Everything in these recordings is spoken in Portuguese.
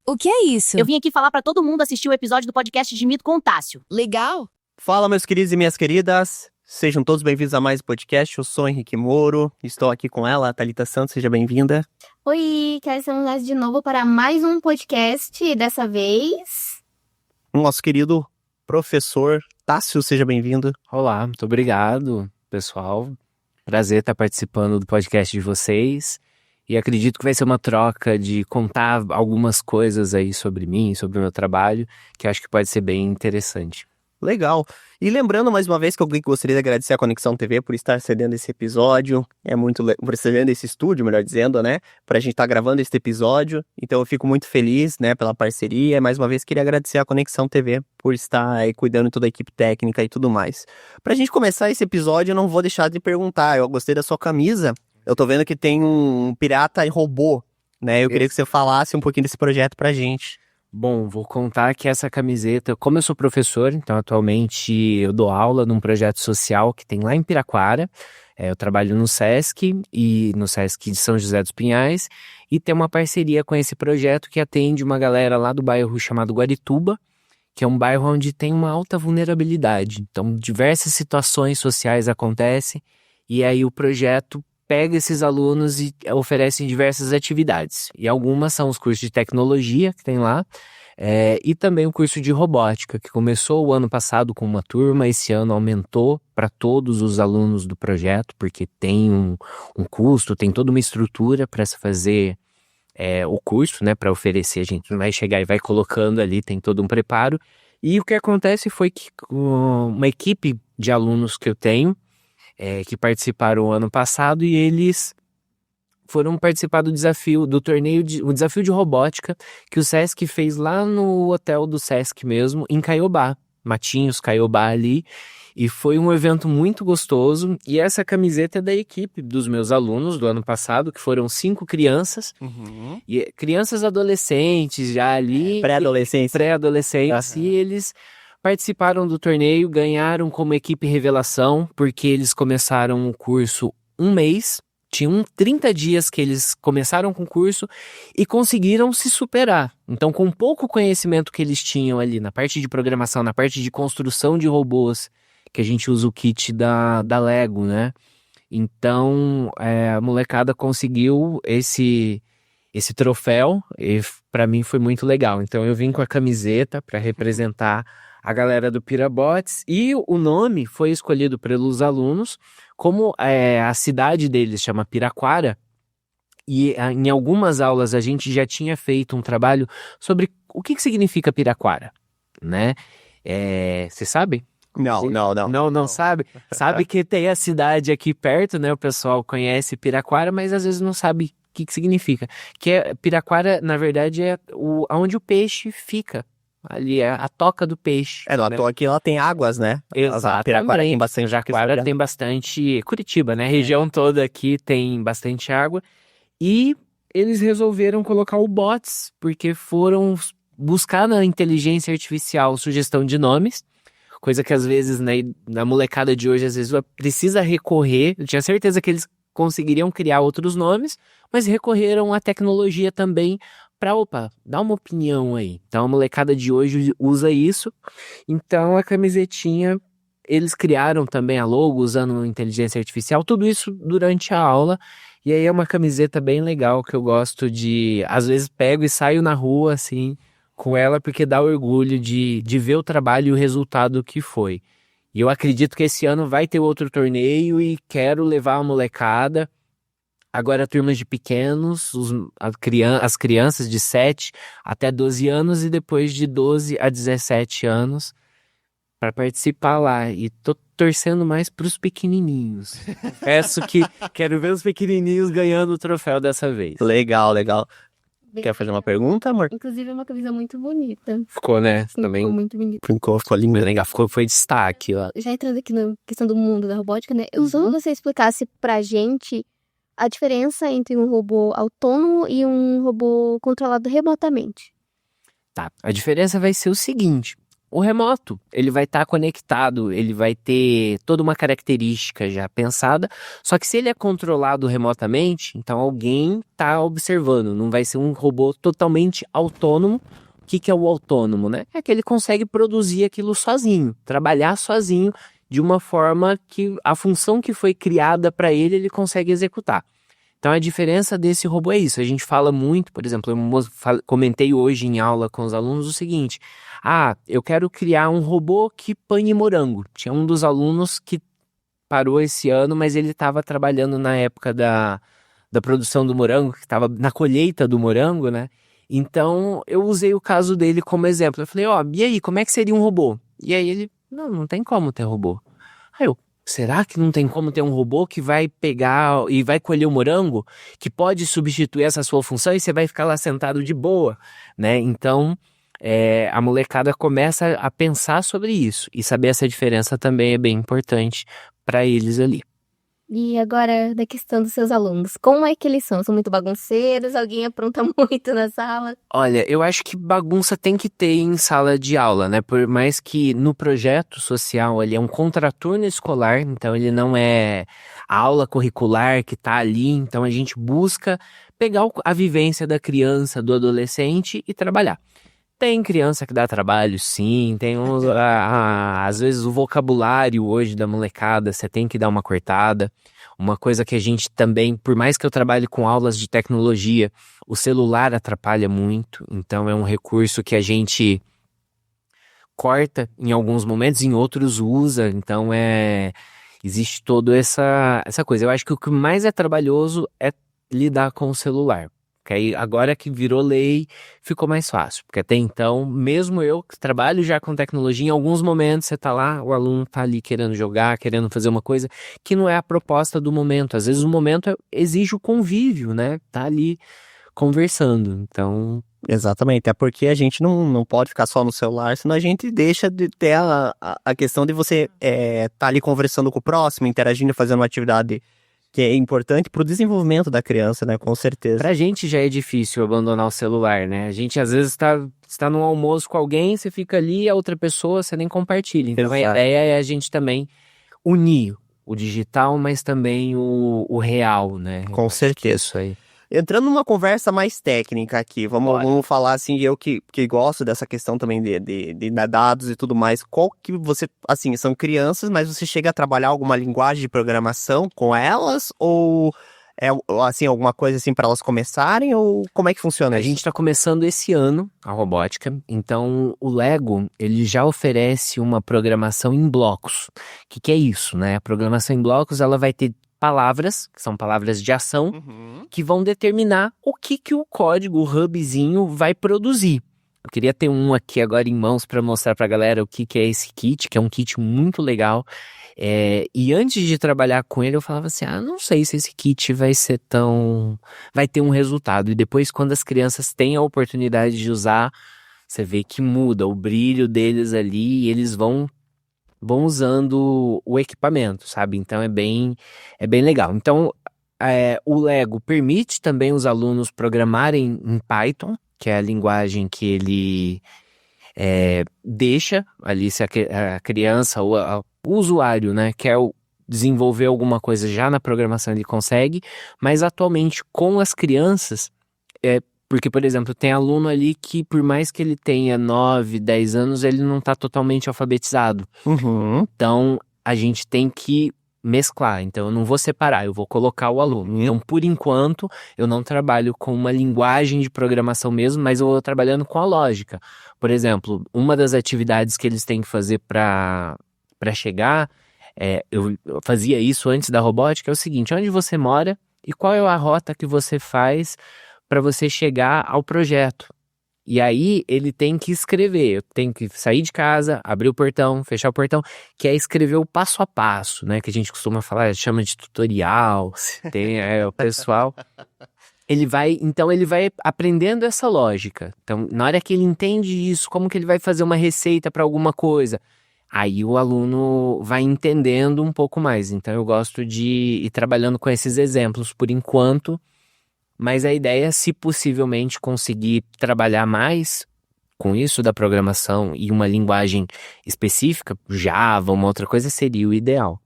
O que é isso? Eu vim aqui falar pra todo mundo assistir o episódio do podcast de Mito com o Tássio. Legal. Fala, meus queridos e minhas queridas. Sejam todos bem-vindos a mais um podcast. Eu sou Henrique Moro. Estou aqui com ela, a Thalita Santos. Seja bem-vinda. Oi, cá estamos nós de novo para mais um podcast, dessa vez. Nosso querido professor Tássio, seja bem-vindo. Olá, muito obrigado, pessoal. Prazer estar participando do podcast de vocês. E acredito que vai ser uma troca de contar algumas coisas aí sobre mim, sobre o meu trabalho, que eu acho que pode ser bem interessante. Legal. E lembrando mais uma vez que eu gostaria de agradecer a Conexão TV por estar cedendo esse episódio. Por cedendo esse estúdio, melhor dizendo, né? Pra gente estar gravando esse episódio. Então eu fico muito feliz, né, pela parceria. Mais uma vez queria agradecer a Conexão TV por estar aí cuidando de toda a equipe técnica e tudo mais. Pra gente começar esse episódio, eu não vou deixar de perguntar. Eu gostei da sua camisa. Eu tô vendo que tem um pirata e robô, né? Eu queria que você falasse um pouquinho desse projeto pra gente. Bom, vou contar que essa camiseta, como eu sou professor, então atualmente eu dou aula num projeto social que tem lá em Piraquara. Eu trabalho no SESC e no SESC de São José dos Pinhais e tem uma parceria com esse projeto que atende uma galera lá do bairro chamado Guarituba, que é um bairro onde tem uma alta vulnerabilidade. Então, diversas situações sociais acontecem e aí o projeto pega esses alunos e oferece diversas atividades. E algumas são os cursos de tecnologia que tem lá, e também o curso de robótica, que começou o ano passado com uma turma, esse ano aumentou para todos os alunos do projeto, porque tem um custo, tem toda uma estrutura para se fazer o curso, né, para oferecer. A gente não vai chegar e vai colocando ali, tem todo um preparo. E o que acontece foi que uma equipe de alunos que eu tenho, que participaram ano passado e eles foram participar do desafio, do torneio, o desafio de robótica que o SESC fez lá no hotel do SESC mesmo, em Caiobá, Matinhos, Caiobá ali, e foi um evento muito gostoso. E essa camiseta é da equipe dos meus alunos do ano passado, que foram 5 crianças, e crianças adolescentes já ali. Pré-adolescentes, e eles participaram do torneio, ganharam como equipe revelação, porque eles começaram o curso um mês, tinham 30 dias que eles começaram com o curso e conseguiram se superar. Então, com pouco conhecimento que eles tinham ali na parte de programação, na parte de construção de robôs, que a gente usa o kit da Lego, né? Então, a molecada conseguiu esse troféu e para mim foi muito legal. Então, eu vim com a camiseta para representar a galera do Pirabots, e o nome foi escolhido pelos alunos, como a cidade deles chama Piraquara, e em algumas aulas a gente já tinha feito um trabalho sobre o que significa Piraquara, né? Você sabe? Não sabe? Sabe que tem a cidade aqui perto, né? O pessoal conhece Piraquara, mas às vezes não sabe o que significa. Piraquara, na verdade, é onde o peixe fica. Ali é a toca do peixe. Não, né? à toa que ela tem águas, né? Exatamente. Piraquara tem bastante. Jaquara tem bastante. Curitiba, né? A região toda aqui tem bastante água. E eles resolveram colocar o bots, porque foram buscar na inteligência artificial sugestão de nomes. Coisa que às vezes, né, na molecada de hoje, às vezes precisa recorrer. Eu tinha certeza que eles conseguiriam criar outros nomes, mas recorreram à tecnologia também para, dar uma opinião aí. Então a molecada de hoje usa isso. Então a camisetinha, eles criaram também a logo usando inteligência artificial, tudo isso durante a aula. E aí é uma camiseta bem legal que eu gosto de, às vezes pego e saio na rua assim com ela, porque dá orgulho de ver o trabalho e o resultado que foi. E eu acredito que esse ano vai ter outro torneio e quero levar a molecada. Agora turmas de pequenos, as crianças de 7 até 12 anos e depois de 12 a 17 anos para participar lá. E tô torcendo mais pros pequenininhos. Confesso que quero ver os pequenininhos ganhando o troféu dessa vez. Legal. Quer fazer uma pergunta, amor? Inclusive é uma camisa muito bonita. Ficou, né? Sim, Também ficou muito bonita. Ficou lindo. Legal, foi destaque lá. Já entrando aqui na questão do mundo da robótica, né? Eu só você explicasse pra gente a diferença entre um robô autônomo e um robô controlado remotamente. Tá, a diferença vai ser o seguinte. o remoto. Ele vai estar conectado, ele vai ter toda uma característica já pensada, só que se ele é controlado remotamente, então alguém está observando, não vai ser um robô totalmente autônomo. O que é o autônomo, né? É que ele consegue produzir aquilo sozinho, trabalhar sozinho de uma forma que a função que foi criada para ele consegue executar. Então a diferença desse robô é isso. A gente fala muito, por exemplo, eu comentei hoje em aula com os alunos o seguinte: eu quero criar um robô que pane morango. Tinha um dos alunos que parou esse ano, mas ele estava trabalhando na época da produção do morango, que estava na colheita do morango, né? Então eu usei o caso dele como exemplo. Eu falei, e aí, como é que seria um robô? E aí ele, não tem como ter robô. Aí eu, será que não tem como ter um robô que vai pegar e vai colher o morango, que pode substituir essa sua função e você vai ficar lá sentado de boa, né? Então, a molecada começa a pensar sobre isso e saber essa diferença também é bem importante para eles ali. E agora, da questão dos seus alunos, como é que eles são? São muito bagunceiros? Alguém apronta muito na sala? Olha, eu acho que bagunça tem que ter em sala de aula, né? Por mais que no projeto social ele é um contraturno escolar, então ele não é a aula curricular que tá ali, então a gente busca pegar a vivência da criança, do adolescente e trabalhar. Tem criança que dá trabalho, sim, tem uns, às vezes o vocabulário hoje da molecada, você tem que dar uma cortada. Uma coisa que a gente também, por mais que eu trabalhe com aulas de tecnologia, o celular atrapalha muito, então é um recurso que a gente corta em alguns momentos, em outros usa, então existe toda essa coisa. Eu acho que o que mais é trabalhoso é lidar com o celular. Porque aí, agora que virou lei, ficou mais fácil. Porque até então, mesmo eu que trabalho já com tecnologia, em alguns momentos você tá lá, o aluno tá ali querendo jogar, querendo fazer uma coisa que não é a proposta do momento. Às vezes o momento exige o convívio, né? Tá ali conversando, então... Exatamente, é porque a gente não pode ficar só no celular, senão a gente deixa de ter a questão de você tá ali conversando com o próximo, interagindo, fazendo uma atividade que é importante pro desenvolvimento da criança, né? Com certeza. Pra gente já é difícil abandonar o celular, né? A gente às vezes está num almoço com alguém, você fica ali, a outra pessoa, você nem compartilha. Então a ideia é a gente também unir o digital, mas também o real, né? Com certeza. Isso aí. Entrando numa conversa mais técnica aqui, vamos falar assim, eu que gosto dessa questão também de dados e tudo mais, qual que você, assim, são crianças, mas você chega a trabalhar alguma linguagem de programação com elas, ou é, assim, alguma coisa assim para elas começarem, ou como é que funciona A isso? gente está começando esse ano a robótica, então o Lego, ele já oferece uma programação em blocos. O que é isso, né? A programação em blocos, ela vai ter palavras, que são palavras de ação, que vão determinar o que o código, o hubzinho vai produzir. Eu queria ter um aqui agora em mãos para mostrar para a galera o que é esse kit, que é um kit muito legal. E antes de trabalhar com ele, eu falava assim, não sei se esse kit vai ter um resultado. E depois, quando as crianças têm a oportunidade de usar, você vê que muda o brilho deles ali e eles vão usando o equipamento, sabe? Então é bem legal. Então o Lego permite também os alunos programarem em Python, que é a linguagem que ele deixa ali, se a criança ou o usuário, né, quer desenvolver alguma coisa já na programação, ele consegue, mas atualmente com as crianças, porque, por exemplo, tem aluno ali que, por mais que ele tenha 9, 10 anos, ele não está totalmente alfabetizado. Então, a gente tem que mesclar. Então, eu não vou separar, eu vou colocar o aluno. Então, por enquanto, eu não trabalho com uma linguagem de programação mesmo, mas eu vou trabalhando com a lógica. Por exemplo, uma das atividades que eles têm que fazer para chegar, eu fazia isso antes da robótica, é o seguinte: onde você mora e qual é a rota que você faz para você chegar ao projeto. E aí ele tem que escrever, eu tenho que sair de casa, abrir o portão, fechar o portão, que é escrever o passo a passo, né? Que a gente costuma falar, chama de tutorial, tem o pessoal. Ele vai aprendendo essa lógica. Então, na hora que ele entende isso, como que ele vai fazer uma receita para alguma coisa, aí o aluno vai entendendo um pouco mais. Então, eu gosto de ir trabalhando com esses exemplos por enquanto. Mas a ideia é, se possivelmente conseguir trabalhar mais, com isso da programação e uma linguagem específica, Java, uma outra coisa, seria o ideal.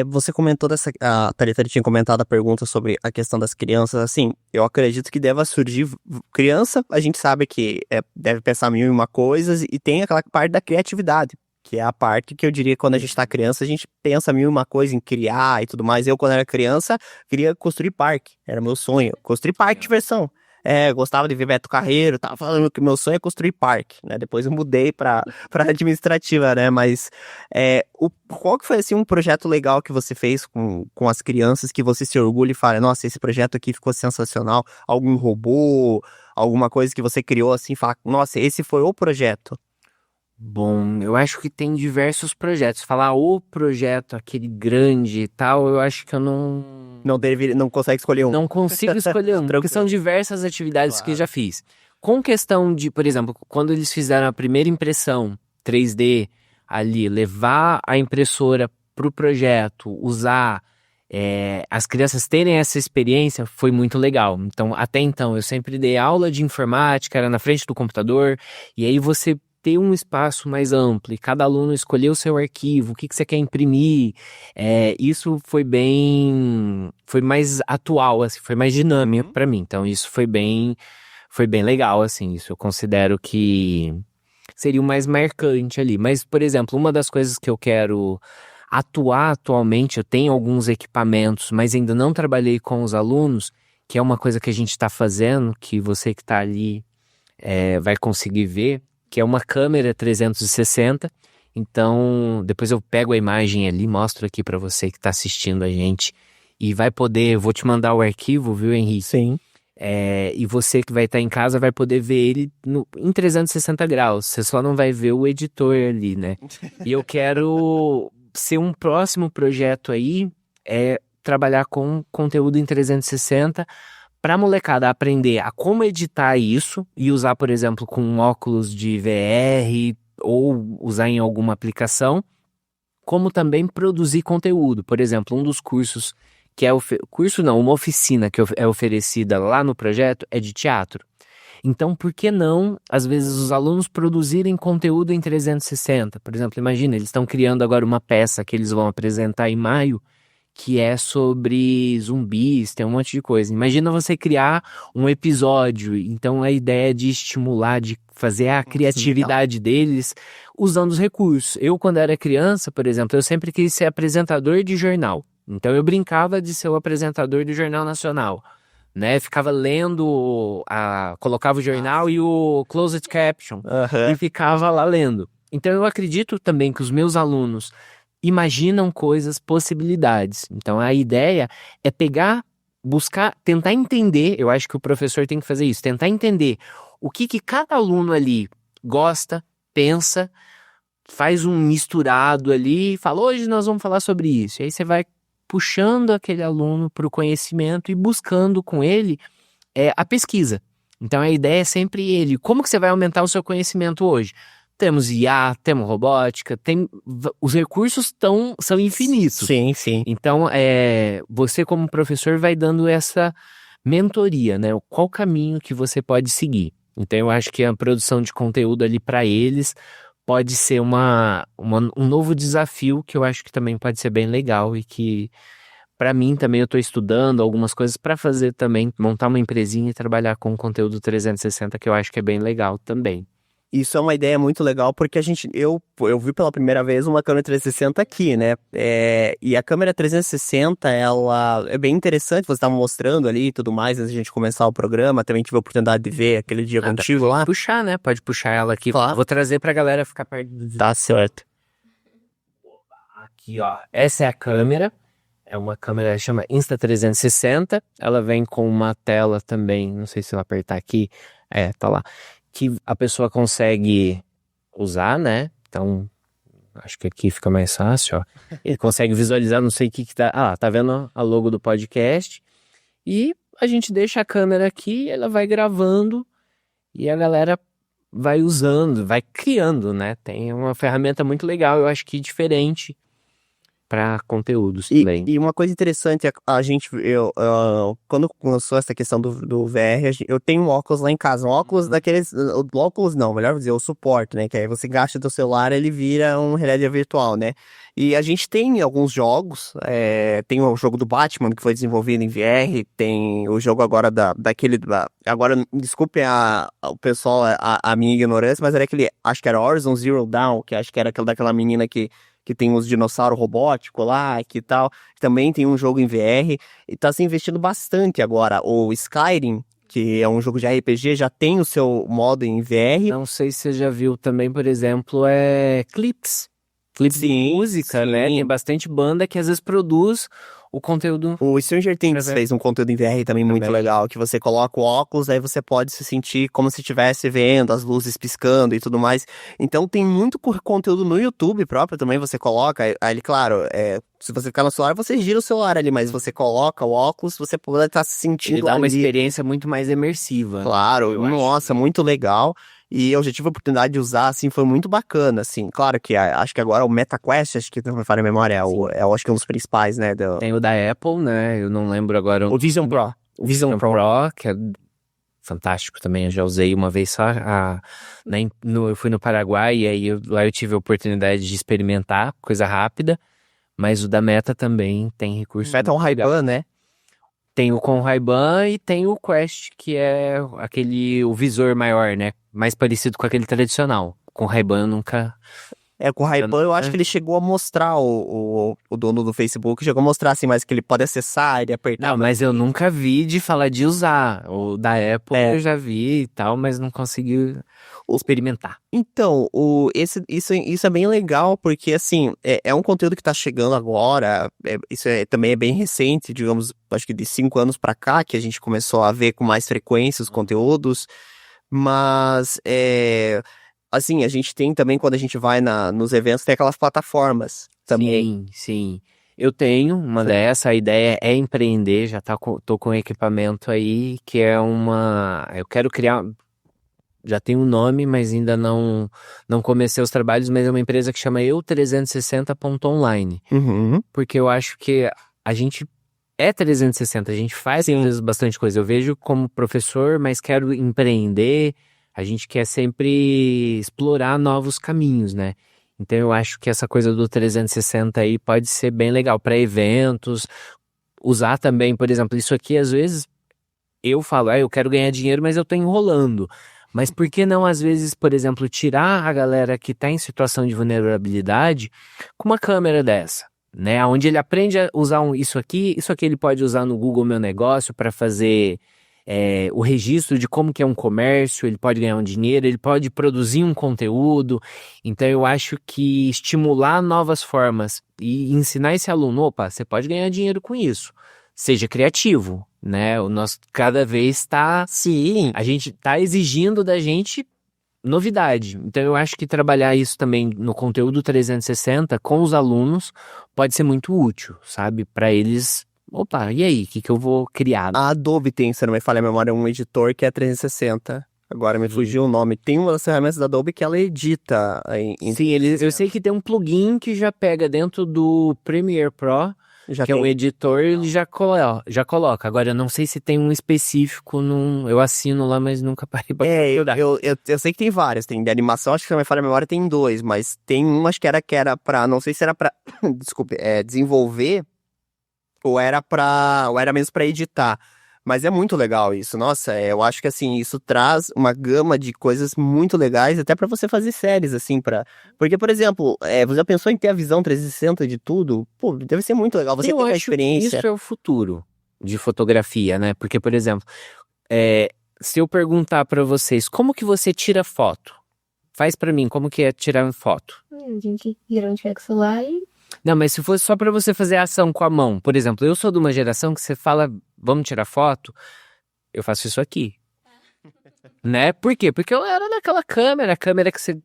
Você comentou a Thalita tinha comentado a pergunta sobre a questão das crianças, assim, eu acredito que deva surgir, criança, a gente sabe que deve pensar mil e uma coisas, e tem aquela parte da criatividade, que é a parte que eu diria que quando a gente tá criança, a gente pensa mil e uma coisa em criar e tudo mais. Eu, quando era criança, queria construir parque, era meu sonho, construir parque de diversão. Gostava de ver Beto Carreiro, tava falando que meu sonho é construir parque, né? Depois eu mudei pra administrativa, né? Mas qual que foi, assim, um projeto legal que você fez com as crianças que você se orgulha e fala, nossa, esse projeto aqui ficou sensacional? Algum robô, alguma coisa que você criou, assim, fala, nossa, esse foi o projeto? Bom, eu acho que tem diversos projetos. Falar o projeto, aquele grande e tal, eu acho que eu Não consegue escolher um. não consigo escolher um, porque são diversas atividades que eu já fiz. Com questão de, por exemplo, quando eles fizeram a primeira impressão 3D ali, levar a impressora pro projeto, usar, as crianças terem essa experiência, foi muito legal. Então, até então, eu sempre dei aula de informática, era na frente do computador, e aí você ter um espaço mais amplo e cada aluno escolher o seu arquivo, o que você quer imprimir, isso foi mais atual, assim, foi mais dinâmico para mim. Então isso foi bem legal, assim, isso eu considero que seria o mais marcante ali. Mas, por exemplo, uma das coisas que eu quero atuar atualmente, eu tenho alguns equipamentos, mas ainda não trabalhei com os alunos, que é uma coisa que a gente está fazendo, que você que está ali vai conseguir ver, que é uma câmera 360, então depois eu pego a imagem ali, mostro aqui para você que está assistindo a gente, e vou te mandar o arquivo, viu, Henrique? Sim. E você que vai estar em casa vai poder ver ele em 360 graus, você só não vai ver o editor ali, né? E eu quero ser um próximo projeto aí, trabalhar com conteúdo em 360, para a molecada aprender a como editar isso e usar, por exemplo, com um óculos de VR ou usar em alguma aplicação, como também produzir conteúdo. Por exemplo, um dos cursos que uma oficina que é oferecida lá no projeto é de teatro. Então, por que não, às vezes, os alunos produzirem conteúdo em 360? Por exemplo, imagina, eles estão criando agora uma peça que eles vão apresentar em maio, que é sobre zumbis, tem um monte de coisa. Imagina você criar um episódio, então a ideia é de estimular, de fazer a criatividade deles usando os recursos. Eu, quando era criança, por exemplo, eu sempre quis ser apresentador de jornal. Então eu brincava de ser o apresentador do Jornal Nacional, né? Ficava lendo, colocava o jornal e o closed caption, e ficava lá lendo. Então eu acredito também que os meus alunos imaginam coisas, possibilidades. Então a ideia é buscar, tentar entender, eu acho que o professor tem que fazer isso, tentar entender o que cada aluno ali gosta, pensa, faz um misturado ali e fala, hoje nós vamos falar sobre isso. E aí você vai puxando aquele aluno para o conhecimento e buscando com ele a pesquisa. Então a ideia é sempre como que você vai aumentar o seu conhecimento hoje? Temos IA, temos robótica, os recursos são infinitos. Sim, sim. Então, você como professor vai dando essa mentoria, né? Qual caminho que você pode seguir. Então, eu acho que a produção de conteúdo ali para eles pode ser um novo desafio que eu acho que também pode ser bem legal e que, para mim, também eu estou estudando algumas coisas para fazer também, montar uma empresinha e trabalhar com conteúdo 360, que eu acho que é bem legal também. Isso é uma ideia muito legal, porque eu vi pela primeira vez uma câmera 360 aqui, né? E a câmera 360, ela é bem interessante, você estava mostrando ali e tudo mais, antes de a gente começar o programa, também tive a oportunidade de ver aquele dia contigo lá. Puxar, né? Pode puxar ela aqui. Claro. Vou trazer pra galera ficar perto do... Tá certo. Aqui, ó. Essa é a câmera. É uma câmera que chama Insta360. Ela vem com uma tela também, não sei se eu apertar aqui. Tá lá. Que a pessoa consegue usar, né? Então, acho que aqui fica mais fácil, ó. Ele consegue visualizar, não sei o que tá... tá vendo a logo do podcast? E a gente deixa a câmera aqui, ela vai gravando e a galera vai usando, vai criando, né? Tem uma ferramenta muito legal, eu acho que diferente. para conteúdos E, também. e uma coisa interessante, quando começou essa questão do VR, eu tenho um óculos lá em casa, um óculos daqueles, o óculos não, melhor dizer, o suporte, né, que aí você gasta teu celular, ele vira um realidade virtual, né, e a gente tem alguns jogos, tem o jogo do Batman, que foi desenvolvido em VR, tem o jogo agora agora, desculpe o pessoal, a minha ignorância, mas era aquele, acho que era Horizon Zero Dawn, que acho que era aquele daquela menina que tem os dinossauros robóticos lá, que tal. Também tem um jogo em VR. E tá se investindo bastante agora. O Skyrim, que é um jogo de RPG, já tem o seu modo em VR. Não sei se você já viu também, por exemplo, clips. Clips de Sim, música, né? sim. Tem bastante banda que às vezes produz o conteúdo. O Stranger Things Uhum. fez um conteúdo em VR também muito Também. legal, que você coloca o óculos, aí você pode se sentir como se estivesse vendo as luzes piscando e tudo mais. Então tem muito conteúdo no YouTube próprio também, você coloca, aí claro, se você ficar no celular, você gira o celular ali, mas você coloca o óculos, você pode estar se sentindo Ele dá uma ali. experiência muito mais imersiva. Claro, Eu acho. nossa, muito legal. E eu já tive a oportunidade de usar, assim, foi muito bacana, assim. Claro que acho que agora o MetaQuest, acho que não me falha a memória, acho que é um dos principais, né? Tem o da Apple, né? Eu não lembro agora. O Vision Pro. O Vision Pro. Que é fantástico também. Eu já usei uma vez só. Eu fui no Paraguai e aí lá eu tive a oportunidade de experimentar, coisa rápida. Mas o da Meta também tem recurso. Meta é um Ray-Ban, né? Tem o com Ray-Ban e tem o Quest, que é o visor maior, né? Mais parecido com aquele tradicional. Com Ray-Ban eu nunca... Com o Ray-Ban, eu acho que ele chegou a mostrar, o dono do Facebook chegou a mostrar, assim, mas que ele pode acessar, ele apertar. Não, mas eu nunca vi de falar de usar. O da Apple eu já vi e tal, mas não consegui experimentar. Então, isso é bem legal, porque, assim, é um conteúdo que tá chegando agora, também é bem recente, digamos, acho que de 5 anos pra cá, que a gente começou a ver com mais frequência os conteúdos, mas, assim, a gente tem também, quando a gente vai nos eventos, tem aquelas plataformas também. Sim. Eu tenho uma dessa, a ideia é empreender, já tô com equipamento aí, que é eu quero criar, já tem um nome, mas ainda não comecei os trabalhos, mas é uma empresa que chama eu360.online, Uhum. porque eu acho que a gente é 360, a gente faz às vezes bastante coisa, eu vejo como professor, mas quero empreender, a gente quer sempre explorar novos caminhos, né? Então eu acho que essa coisa do 360 aí pode ser bem legal para eventos, usar também, por exemplo, isso aqui às vezes eu falo, eu quero ganhar dinheiro, mas eu tô enrolando. Mas por que não, às vezes, por exemplo, tirar a galera que tá em situação de vulnerabilidade com uma câmera dessa, né? Onde ele aprende a usar isso aqui ele pode usar no Google Meu Negócio para fazer o registro de como que é um comércio, ele pode ganhar um dinheiro, ele pode produzir um conteúdo. Então eu acho que estimular novas formas e ensinar esse aluno, opa, você pode ganhar dinheiro com isso. Seja criativo, né? O nosso cada vez Sim. a gente tá exigindo da gente novidade. Então eu acho que trabalhar isso também no conteúdo 360 com os alunos pode ser muito útil, sabe? Para eles, opa, e aí, o que eu vou criar? A Adobe tem, se não me falha a memória, um editor que é 360. Agora me fugiu o nome. Tem uma das ferramentas da Adobe que ela edita. Sim, eu sei que tem um plugin que já pega dentro do Premiere Pro, que é um editor, ele já coloca. Agora, eu não sei se tem um específico, eu assino lá, mas nunca parei pra estudar. Eu sei que tem várias. Tem de animação, acho que se não me falha a memória, tem 2. Mas tem umas que era pra, não sei se era pra, desculpe, desenvolver ou era mesmo pra editar. Mas é muito legal isso, nossa, eu acho que assim, isso traz uma gama de coisas muito legais, até pra você fazer séries, assim, porque, por exemplo, você já pensou em ter a visão 360 de tudo? Pô, deve ser muito legal, você Eu tem a acho que experiência. isso é o futuro de fotografia, né? Porque, por exemplo, se eu perguntar pra vocês, como que você tira foto? Faz pra mim, como que é tirar foto? A gente geralmente pega o celular e... Não, mas se fosse só pra você fazer a ação com a mão, por exemplo, eu sou de uma geração que você fala, vamos tirar foto, eu faço isso aqui. Né? Por quê? Porque eu era naquela câmera, a câmera que você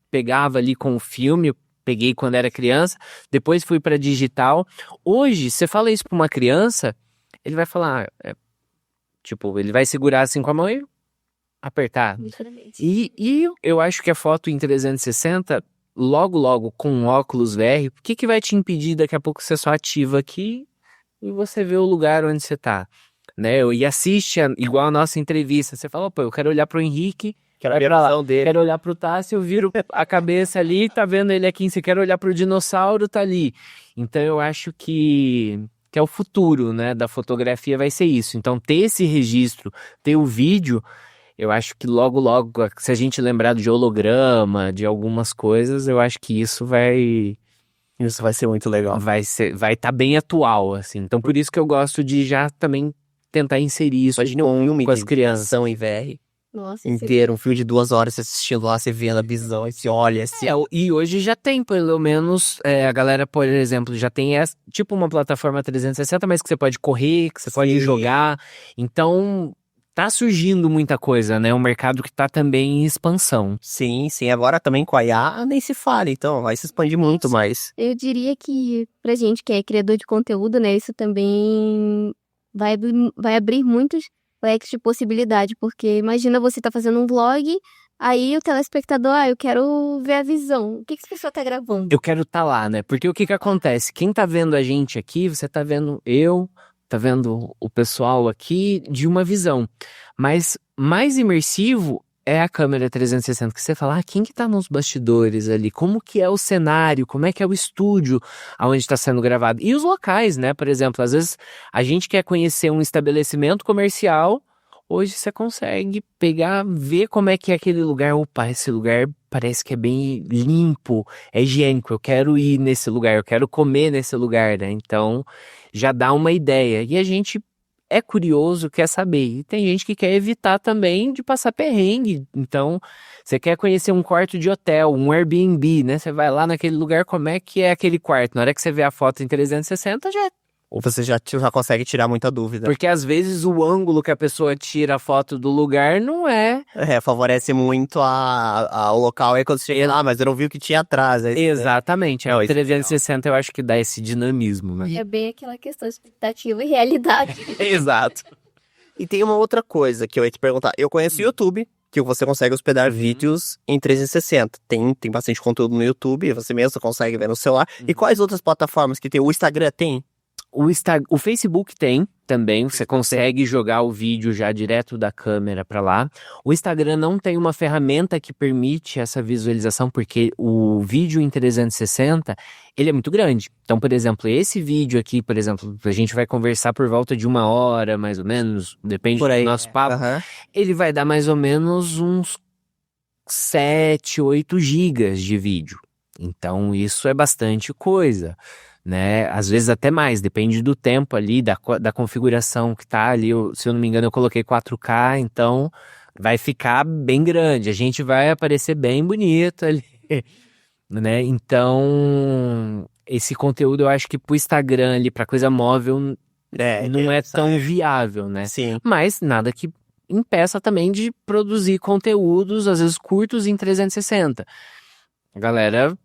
pegava ali com o filme, eu peguei quando era criança, depois fui pra digital. Hoje, você fala isso pra uma criança, ele vai falar, ele vai segurar assim com a mão e apertar. Literalmente. E eu acho que a foto em 360 logo com óculos VR, o que vai te impedir daqui a pouco você só ativa aqui e você vê o lugar onde você tá, né? E assiste igual a nossa entrevista. Você fala, pô, eu quero olhar pro Henrique, Quero vai ver pra a lá. visão dele. Quero olhar pro Tássio, eu viro a cabeça ali, tá vendo ele aqui. Você quer olhar pro dinossauro, tá ali. Então eu acho que é o futuro, né, da fotografia vai ser isso. Então ter esse registro, ter o vídeo, eu acho que logo, se a gente lembrar de holograma, de algumas coisas, eu acho que isso vai ser muito legal. vai estar bem atual, assim. Então por isso que eu gosto de já também tentar inserir isso Imagina um filme com as de crianças. ação em VR Nossa, inteiro, um filme de 2 horas, você assistindo lá, você vendo a visão, aí você olha assim. E hoje já tem, pelo menos, a galera, por exemplo, já tem tipo uma plataforma 360, mas que você pode correr, que você pode jogar. Então, tá surgindo muita coisa, né? Um mercado que tá também em expansão. Sim, agora também com a IA nem se fala, então vai se expandir muito mais. eu diria que pra gente que é criador de conteúdo, né, isso também vai abrir muitos leques de possibilidade, porque imagina você tá fazendo um vlog, aí o telespectador, eu quero ver a visão. O que essa pessoa tá gravando? Eu quero estar lá, né? Porque o que acontece? Quem tá vendo a gente aqui, você tá vendo tá vendo o pessoal aqui de uma visão. Mas mais imersivo é a câmera 360, que você fala, quem que tá nos bastidores ali? Como que é o cenário? Como é que é o estúdio onde está sendo gravado? E os locais, né? Por exemplo, às vezes a gente quer conhecer um estabelecimento comercial, hoje você consegue pegar, ver como é que é aquele lugar. Opa, esse lugar parece que é bem limpo, é higiênico, eu quero ir nesse lugar, eu quero comer nesse lugar, né? Então, já dá uma ideia. E a gente é curioso, quer saber. E tem gente que quer evitar também de passar perrengue. Então, você quer conhecer um quarto de hotel, um Airbnb, né? Você vai lá naquele lugar, como é que é aquele quarto? Na hora que você vê a foto em 360, já Ou você já consegue tirar muita dúvida. porque às vezes o ângulo que a pessoa tira a foto do lugar não é. Favorece muito o local aí quando você chega lá, mas eu não vi o que tinha atrás. Aí, Exatamente. Não, O isso é 360 eu acho que dá esse dinamismo, né? É bem aquela questão de expectativa e realidade. Exato. E tem uma outra coisa que eu ia te perguntar. Eu conheço o YouTube, que você consegue hospedar vídeos em 360. Tem bastante conteúdo no YouTube, você mesmo consegue ver no celular. E quais outras plataformas que tem? O Instagram tem? O Facebook tem também, você consegue jogar o vídeo já direto da câmera para lá. O Instagram não tem uma ferramenta que permite essa visualização, porque o vídeo em 360, ele é muito grande. Então, por exemplo, esse vídeo aqui, por exemplo, a gente vai conversar por volta de 1 hora, mais ou menos, depende Por aí. do nosso papo. Aham. Ele vai dar mais ou menos uns 7, 8 gigas de vídeo. Então, isso é bastante coisa, né? Às vezes até mais, depende do tempo ali, da configuração que tá ali. Se eu não me engano, eu coloquei 4K, então vai ficar bem grande. A gente vai aparecer bem bonito ali, né? Então, esse conteúdo eu acho que pro Instagram ali, pra coisa móvel, não é tão viável, né? Sim. Mas nada que impeça também de produzir conteúdos, às vezes curtos, em 360. A galera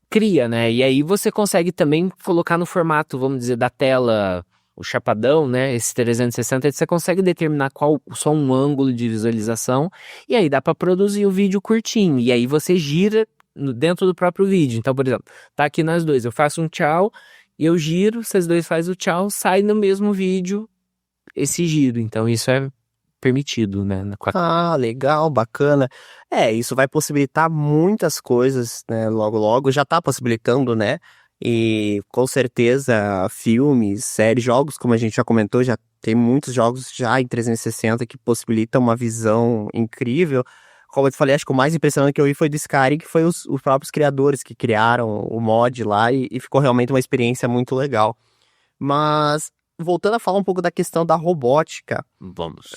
cria, né? E aí você consegue também colocar no formato, vamos dizer, da tela, o chapadão, né? Esse 360, você consegue determinar só um ângulo de visualização, e aí dá para produzir o vídeo curtinho, e aí você gira dentro do próprio vídeo. Então, por exemplo, tá aqui nós dois, eu faço um tchau, e eu giro, vocês dois fazem o tchau, sai no mesmo vídeo esse giro. Então isso é permitido, né? Legal, bacana. Isso vai possibilitar muitas coisas, né? Logo, já tá possibilitando, né? E com certeza filmes, séries, jogos, como a gente já comentou, já tem muitos jogos já em 360 que possibilitam uma visão incrível. Como eu te falei, acho que o mais impressionante que eu vi foi do Skyrim, que foi os próprios criadores que criaram o mod lá e ficou realmente uma experiência muito legal. Mas voltando a falar um pouco da questão da robótica, Vamos.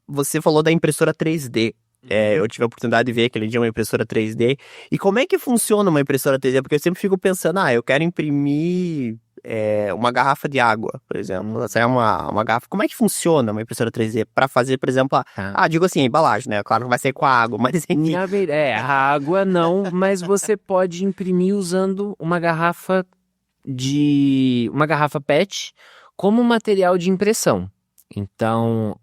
você falou da impressora 3D. Eu tive a oportunidade de ver aquele dia uma impressora 3D. E como é que funciona uma impressora 3D? Porque eu sempre fico pensando, eu quero imprimir uma garrafa de água, por exemplo. Essa é uma garrafa. Como é que funciona uma impressora 3D? Para fazer, por exemplo, digo assim, a embalagem, né? Claro que vai ser com a água, mas enfim. A água não, mas você pode imprimir usando uma garrafa PET como material de impressão. Então,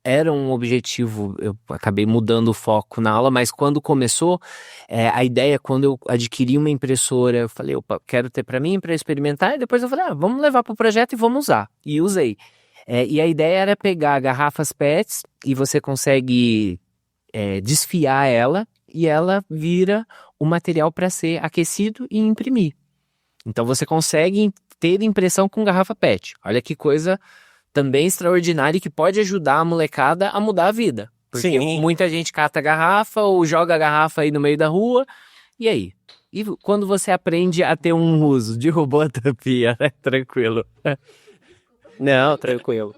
era um objetivo, eu acabei mudando o foco na aula, mas quando começou, a ideia, quando eu adquiri uma impressora, eu falei, opa, quero ter para mim, para experimentar, e depois eu falei, vamos levar para o projeto e vamos usar. E usei. E a ideia era pegar garrafas PETs e você consegue desfiar ela e ela vira o material para ser aquecido e imprimir. Então você consegue ter impressão com garrafa PET. Olha que coisa também extraordinária que pode ajudar a molecada a mudar a vida. Porque Sim. muita gente cata a garrafa ou joga a garrafa aí no meio da rua. E aí? E quando você aprende a ter um uso? Derrubou a tampinha, né? Tranquilo. Não, tranquilo.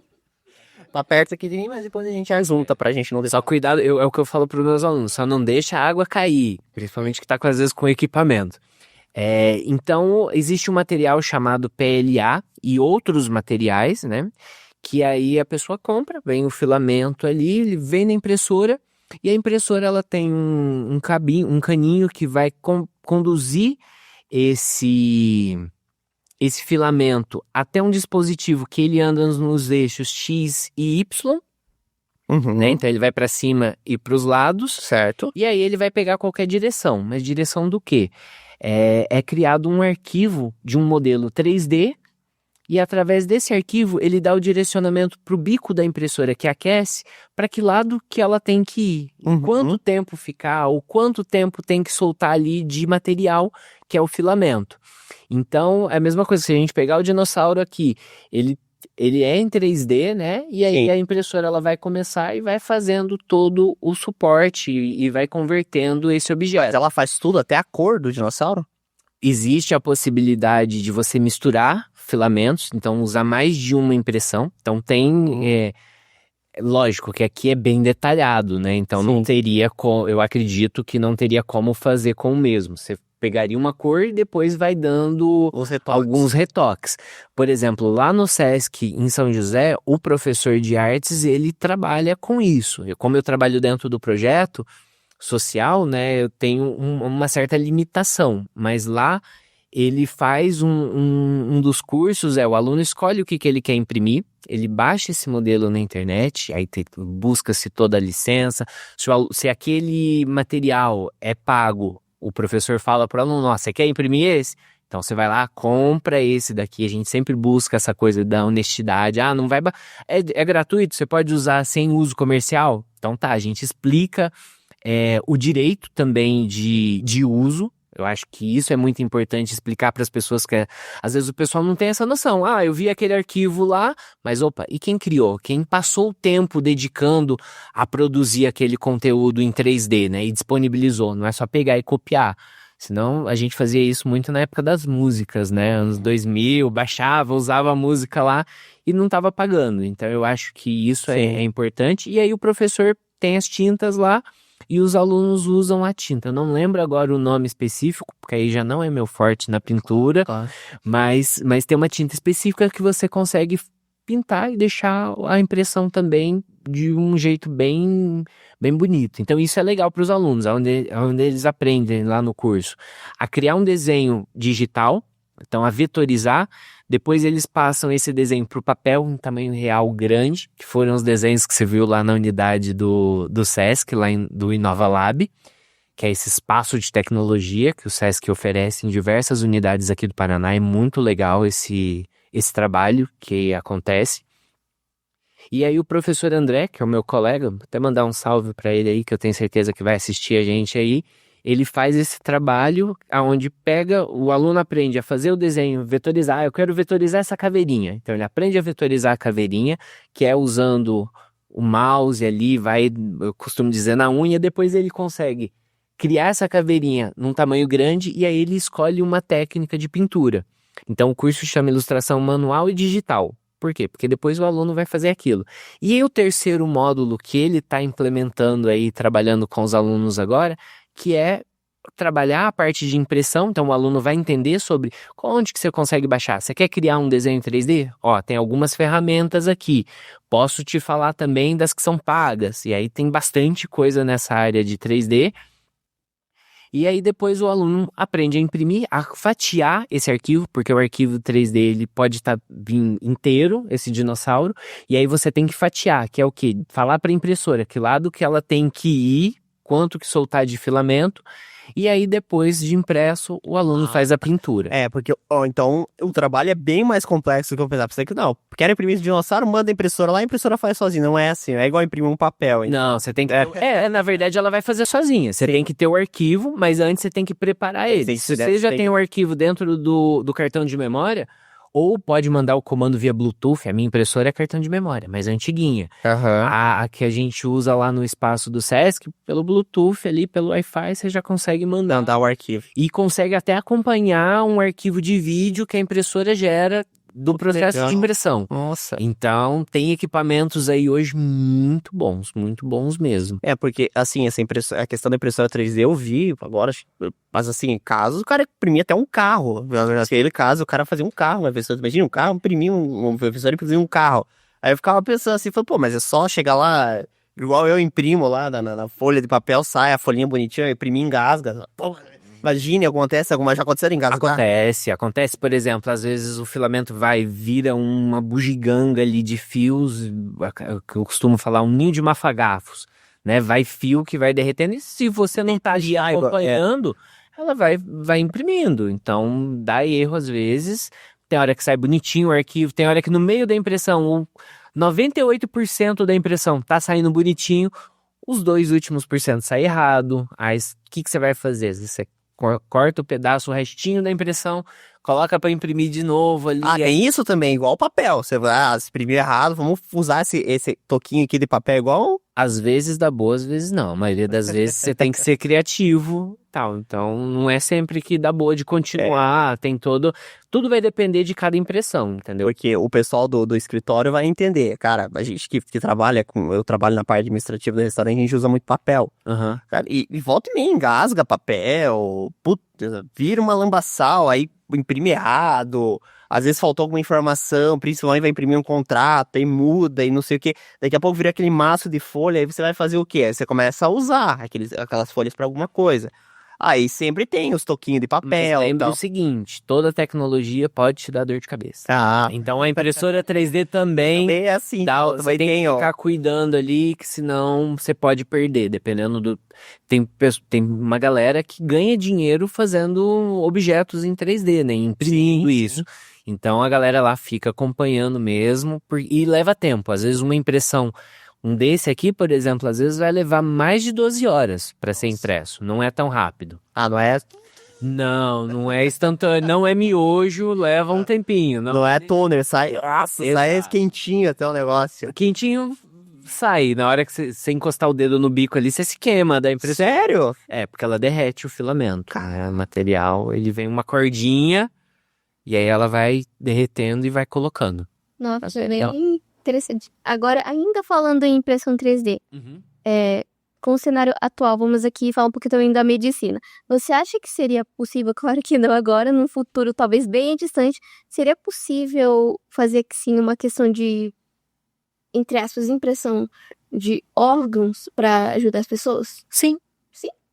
Tá perto aqui de mim, mas depois a gente ajunta pra gente não Só cuidado, é o que eu falo para os meus alunos, só não deixa a água cair, principalmente que tá às vezes com equipamento. Então, existe um material chamado PLA e outros materiais, né? Que aí a pessoa compra, vem o filamento ali, ele vem na impressora e a impressora ela tem um caninho que vai conduzir esse filamento até um dispositivo que ele anda nos eixos X e Y, né? Então ele vai para cima e para os lados, Certo. e aí ele vai pegar qualquer direção. Mas direção do quê? É criado um arquivo de um modelo 3D e através desse arquivo ele dá o direcionamento para o bico da impressora que aquece para que lado que ela tem que ir, quanto tempo ficar ou quanto tempo tem que soltar ali de material que é o filamento. Então é a mesma coisa, se a gente pegar o dinossauro aqui, ele é em 3D, né? E aí Sim. a impressora ela vai começar e vai fazendo todo o suporte e vai convertendo esse Mas objeto. ela faz tudo, até a cor do dinossauro? Existe a possibilidade de você misturar filamentos, então usar mais de uma impressão. Então tem, lógico que aqui é bem detalhado, né? Então não Sim. teria, eu acredito que não teria como fazer com o mesmo. Você pegaria uma cor e depois vai dando Os retoques. alguns retoques. Por exemplo, lá no Sesc, em São José, o professor de artes, ele trabalha com isso. Como eu trabalho dentro do projeto social, né, eu tenho uma certa limitação, mas lá ele faz um dos cursos, o aluno escolhe o que ele quer imprimir, ele baixa esse modelo na internet, aí busca-se toda a licença, se aquele material é pago, o professor fala para o aluno, você quer imprimir esse? Então você vai lá, compra esse daqui, a gente sempre busca essa coisa da honestidade, não vai... É gratuito, você pode usar sem uso comercial? Então tá, a gente explica o direito também de uso. Eu acho que isso é muito importante explicar para as pessoas que às vezes o pessoal não tem essa noção. Eu vi aquele arquivo lá, mas opa, e quem criou? Quem passou o tempo dedicando a produzir aquele conteúdo em 3D, né? E disponibilizou, não é só pegar e copiar. Senão a gente fazia isso muito na época das músicas, né? Anos 2000, baixava, usava a música lá e não estava pagando. Então eu acho que isso é importante. E aí o professor tem as tintas lá, e os alunos usam a tinta. Eu não lembro agora o nome específico, porque aí já não é meu forte na pintura, Claro. mas tem uma tinta específica que você consegue pintar e deixar a impressão também de um jeito bem bonito. Então isso é legal para os alunos, onde eles aprendem lá no curso a criar um desenho digital, então a vetorizar. Depois eles passam esse desenho para o papel em tamanho real grande, que foram os desenhos que você viu lá na unidade do Sesc, do Inova Lab, que é esse espaço de tecnologia que o Sesc oferece em diversas unidades aqui do Paraná. É muito legal esse trabalho que acontece. E aí o professor André, que é o meu colega, vou até mandar um salve para ele aí, que eu tenho certeza que vai assistir a gente aí, ele faz esse trabalho onde o aluno aprende a fazer o desenho, vetorizar. Eu quero vetorizar essa caveirinha. Então ele aprende a vetorizar a caveirinha, que é usando o mouse ali, eu costumo dizer na unha, depois ele consegue criar essa caveirinha num tamanho grande e aí ele escolhe uma técnica de pintura. Então o curso chama Ilustração Manual e Digital. Por quê? Porque depois o aluno vai fazer aquilo. E aí o terceiro módulo que ele está implementando aí, trabalhando com os alunos agora, que é trabalhar a parte de impressão. Então o aluno vai entender sobre onde que você consegue baixar. Você quer criar um desenho em 3D? Tem algumas ferramentas aqui. Posso te falar também das que são pagas. E aí tem bastante coisa nessa área de 3D. E aí depois o aluno aprende a imprimir, a fatiar esse arquivo, porque o arquivo 3D ele pode estar vindo inteiro, esse dinossauro, e aí você tem que fatiar, que é o quê? Falar para a impressora que lado que ela tem que ir, quanto que soltar de filamento, e aí depois de impresso o aluno faz a pintura. Porque, então, o trabalho é bem mais complexo do que eu pensava. Pensei que não, quero imprimir esse dinossauro, manda a impressora lá, a impressora faz sozinha. Não é assim, é igual imprimir um papel. Hein? Não, você tem que... na verdade ela vai fazer sozinha. Você tem que ter o arquivo, mas antes você tem que preparar ele. Se você já tem o arquivo dentro do cartão de memória, ou pode mandar o comando via Bluetooth. A minha impressora é cartão de memória, mas é antiguinha. A que a gente usa lá no espaço do Sesc, pelo Bluetooth ali, pelo Wi-Fi, você já consegue mandar o arquivo. E consegue até acompanhar um arquivo de vídeo que a impressora gera do processo de impressão. Nossa. Então, tem equipamentos aí hoje muito bons mesmo. Porque, assim, a questão da impressora 3D eu vi agora, mas assim, em casos, o cara imprimia até um carro. Naquele caso, o cara fazia um carro, uma impressora. Imagina, um carro imprimia uma impressora imprimia um carro. Aí eu ficava pensando assim, mas é só chegar lá, igual eu imprimo lá na folha de papel, sai a folhinha bonitinha, eu imprimi, engasga. Pô, imagine, já aconteceu engasgar? Acontece, por exemplo, às vezes o filamento vira uma bugiganga ali de fios, que eu costumo falar, um ninho de mafagafos, né? Vai fio que vai derretendo, e se você não tá acompanhando, ela vai imprimindo. Então, dá erro às vezes, tem hora que sai bonitinho o arquivo, tem hora que no meio da impressão, 98% da impressão tá saindo bonitinho, os 2 últimos % sai errado. Aí, o que você vai fazer? Você corta o pedaço, o restinho da impressão, coloca para imprimir de novo ali. Tem isso também, igual o papel. Você vai, se imprimir errado, vamos usar esse toquinho aqui de papel igual... Às vezes dá boa, às vezes não. A maioria das vezes você tem que ser criativo, tal. Então, não é sempre que dá boa de continuar, tem tudo vai depender de cada impressão, entendeu? Porque o pessoal do escritório vai entender. Cara, a gente que trabalha eu trabalho na parte administrativa do restaurante, a gente usa muito papel. Cara, e volta e meia engasga papel, vira uma lambaçal, aí imprime errado, às vezes faltou alguma informação, principalmente vai imprimir um contrato, aí muda e não sei o que, daqui a pouco vira aquele maço de folha, aí você vai fazer o quê? Aí você começa a usar aquelas folhas para alguma coisa. Aí sempre tem os toquinhos de papel. Mas lembra o seguinte, toda tecnologia pode te dar dor de cabeça. Então a impressora 3D também é assim, você tem que ficar cuidando ali, que senão você pode perder, dependendo do... Tem uma galera que ganha dinheiro fazendo objetos em 3D, né? Imprimindo isso. Então a galera lá fica acompanhando mesmo e leva tempo. Às vezes uma impressão... Um desse aqui, por exemplo, às vezes vai levar mais de 12 horas para ser impresso. Não é tão rápido. Não é? Não é instantâneo, não é miojo, leva um tempinho. Não é toner, sai quentinho até o negócio. Quentinho sai, na hora que você encostar o dedo no bico ali, você se queima da impressão. Sério? Porque ela derrete o filamento. O material, ele vem uma cordinha e aí ela vai derretendo e vai colocando. Nossa, bem interessante. Agora, ainda falando em impressão 3D, com o cenário atual, vamos aqui falar um pouquinho também da medicina. Você acha que seria possível, claro que não agora, num futuro talvez bem distante, seria possível fazer, sim, uma questão de, entre aspas, impressão de órgãos para ajudar as pessoas? Sim.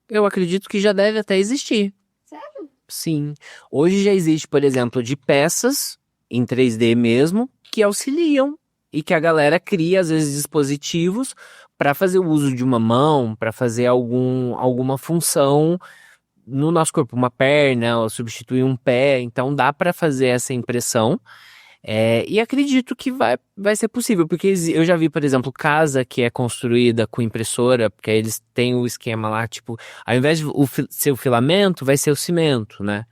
Eu acredito que já deve até existir. Sério? Sim. Hoje já existe, por exemplo, de peças em 3D mesmo, que auxiliam e que a galera cria, às vezes, dispositivos para fazer o uso de uma mão, para fazer alguma função no nosso corpo, uma perna, ou substituir um pé. Então, dá para fazer essa impressão. E acredito que vai ser possível, porque eu já vi, por exemplo, casa que é construída com impressora, porque aí eles têm o esquema lá, tipo, ao invés de ser o filamento, vai ser o cimento, né?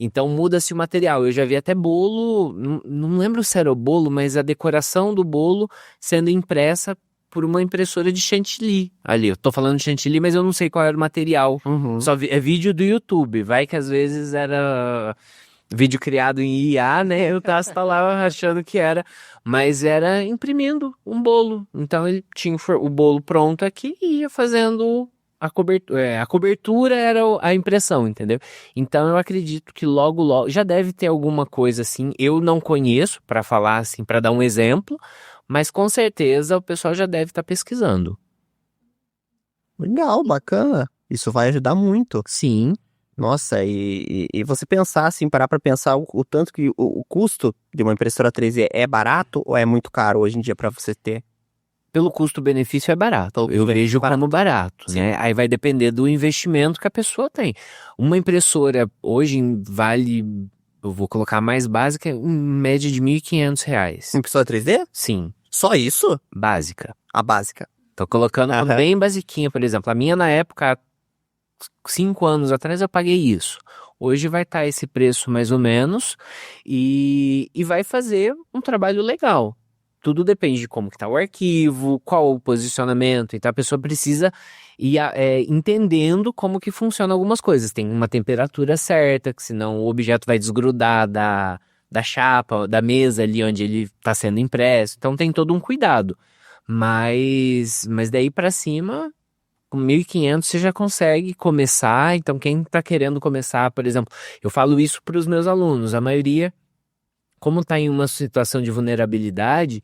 Então muda-se o material. Eu já vi até bolo, não lembro se era o bolo, mas a decoração do bolo sendo impressa por uma impressora de chantilly ali. Eu tô falando de chantilly, mas eu não sei qual era o material. Só é vídeo do YouTube. Vai que às vezes era vídeo criado em IA, né? O Tassi tá lá achando que era. Mas era imprimindo um bolo. Então ele tinha o bolo pronto aqui e ia fazendo... A cobertura era a impressão, entendeu? Então eu acredito que logo já deve ter alguma coisa assim. Eu não conheço para falar assim, para dar um exemplo, mas com certeza o pessoal já deve estar pesquisando. Legal, bacana. Isso vai ajudar muito. Sim. Nossa, e você pensar assim, parar pra pensar o tanto que o custo de uma impressora 3D é barato ou é muito caro hoje em dia pra você ter? Pelo custo-benefício é barato. Eu vejo como barato, né? Aí vai depender do investimento que a pessoa tem. Uma impressora hoje vale, eu vou colocar a mais básica, em média de R$ 1.500. Impressora 3D? Sim, Só isso? básica. A básica. Tô colocando Aham. bem basiquinha, por exemplo. A minha na época, 5 anos atrás, eu paguei isso. Hoje vai estar esse preço mais ou menos e vai fazer um trabalho legal. Tudo depende de como que tá o arquivo, qual o posicionamento. Então a pessoa precisa ir entendendo como que funciona algumas coisas. Tem uma temperatura certa, que senão o objeto vai desgrudar da chapa, da mesa ali onde ele está sendo impresso. Então tem todo um cuidado. Mas daí para cima, com 1.500 você já consegue começar. Então quem está querendo começar, por exemplo, eu falo isso para os meus alunos, a maioria, como está em uma situação de vulnerabilidade,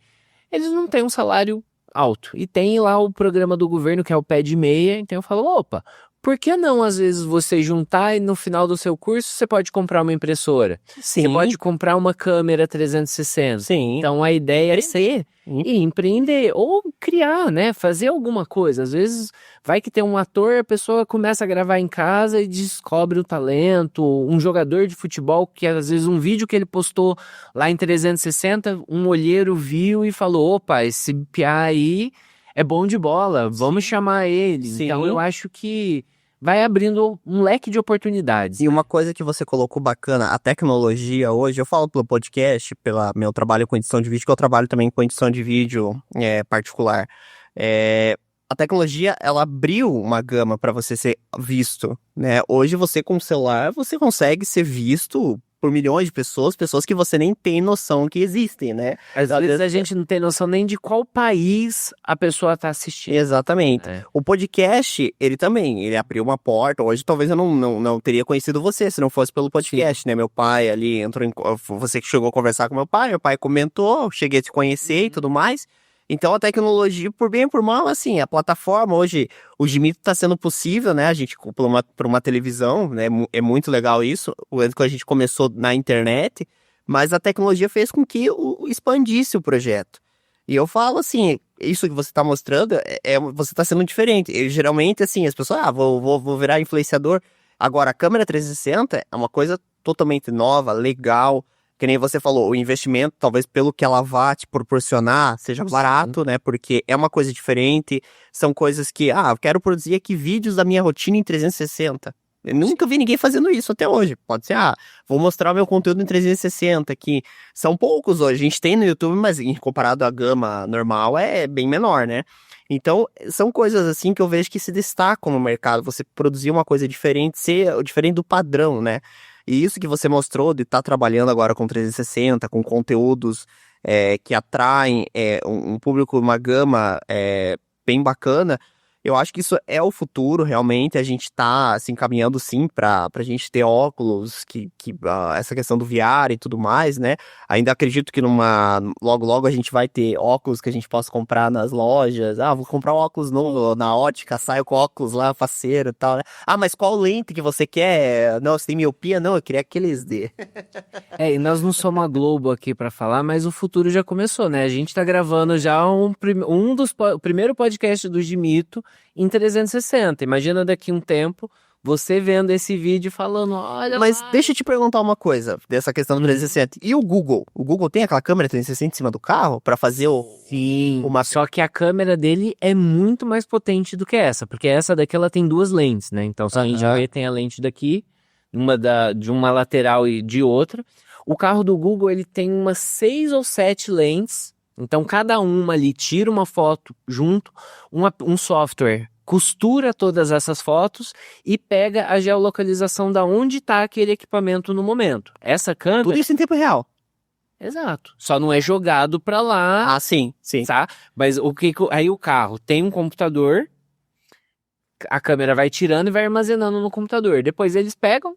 eles não têm um salário alto. E tem lá o programa do governo, que é o Pé de Meia, então eu falo, opa, por que não às vezes você juntar e no final do seu curso você pode comprar uma impressora? Sim. Você pode comprar uma câmera 360. Sim. Então a ideia é ser e empreender ou criar, né? Fazer alguma coisa. Às vezes vai que tem um ator, a pessoa começa a gravar em casa e descobre o talento. Um jogador de futebol que às vezes um vídeo que ele postou lá em 360, um olheiro viu e falou, opa, esse piá aí é bom de bola, vamos chamar ele. Sim. Então eu acho que vai abrindo um leque de oportunidades. E uma coisa que você colocou bacana, a tecnologia hoje, eu falo pelo podcast, pelo meu trabalho com edição de vídeo, que eu trabalho também com edição de vídeo particular. A tecnologia, ela abriu uma gama para você ser visto, né? Hoje você com o celular, você consegue ser visto por milhões de pessoas que você nem tem noção que existem, né? Às vezes a gente não tem noção nem de qual país a pessoa está assistindo. Exatamente. É. O podcast, ele abriu uma porta. Hoje talvez eu não teria conhecido você se não fosse pelo podcast, né? Meu pai ali você que chegou a conversar com meu pai comentou, eu cheguei a te conhecer e tudo mais. Então a tecnologia, por bem ou por mal, assim, a plataforma hoje, o Gimito está sendo possível, né? A gente, por uma televisão, né? É muito legal isso, quando a gente começou na internet, mas a tecnologia fez com que expandisse o projeto. E eu falo assim, isso que você está mostrando, você está sendo diferente. Geralmente, assim, as pessoas, vou virar influenciador. Agora, a câmera 360 é uma coisa totalmente nova, legal. Que nem você falou, o investimento, talvez pelo que ela vá te proporcionar, seja barato, né? Porque é uma coisa diferente. São coisas que, eu quero produzir aqui vídeos da minha rotina em 360. Eu nunca vi ninguém fazendo isso até hoje. Pode ser, vou mostrar o meu conteúdo em 360 aqui. São poucos hoje. A gente tem no YouTube, mas comparado à gama normal, é bem menor, né? Então, são coisas assim que eu vejo que se destacam no mercado. Você produzir uma coisa diferente, ser diferente do padrão, né? E isso que você mostrou de estar trabalhando agora com 360, com conteúdos que atraem um público, uma gama bem bacana, eu acho que isso é o futuro, realmente. A gente está se encaminhando, sim, para a gente ter óculos, essa questão do VR e tudo mais, né? Ainda acredito que logo a gente vai ter óculos que a gente possa comprar nas lojas. Vou comprar um óculos novo na ótica, saio com óculos lá, faceiro e tal, né? Mas qual lente que você quer? Não, você tem miopia? Não, eu queria aqueles D. E nós não somos a Globo aqui para falar, mas o futuro já começou, né? A gente tá gravando já o primeiro podcast do Gimito em 360. Imagina daqui um tempo você vendo esse vídeo falando, olha Mas lá. deixa eu te perguntar uma coisa dessa questão do 360. E o Google? O Google tem aquela câmera 360 em cima do carro para fazer Sim, só que a câmera dele é muito mais potente do que essa, porque essa daqui ela tem duas lentes, né? Então a gente tem a lente daqui, de uma lateral e de outra. O carro do Google ele tem umas 6 ou 7 lentes, então cada uma ali tira uma foto junto, um software costura todas essas fotos e pega a geolocalização da onde está aquele equipamento no momento. Essa câmera... Tudo isso em tempo real. Exato. Só não é jogado para lá. Sim. Tá? Mas aí o carro tem um computador, a câmera vai tirando e vai armazenando no computador. Depois eles pegam,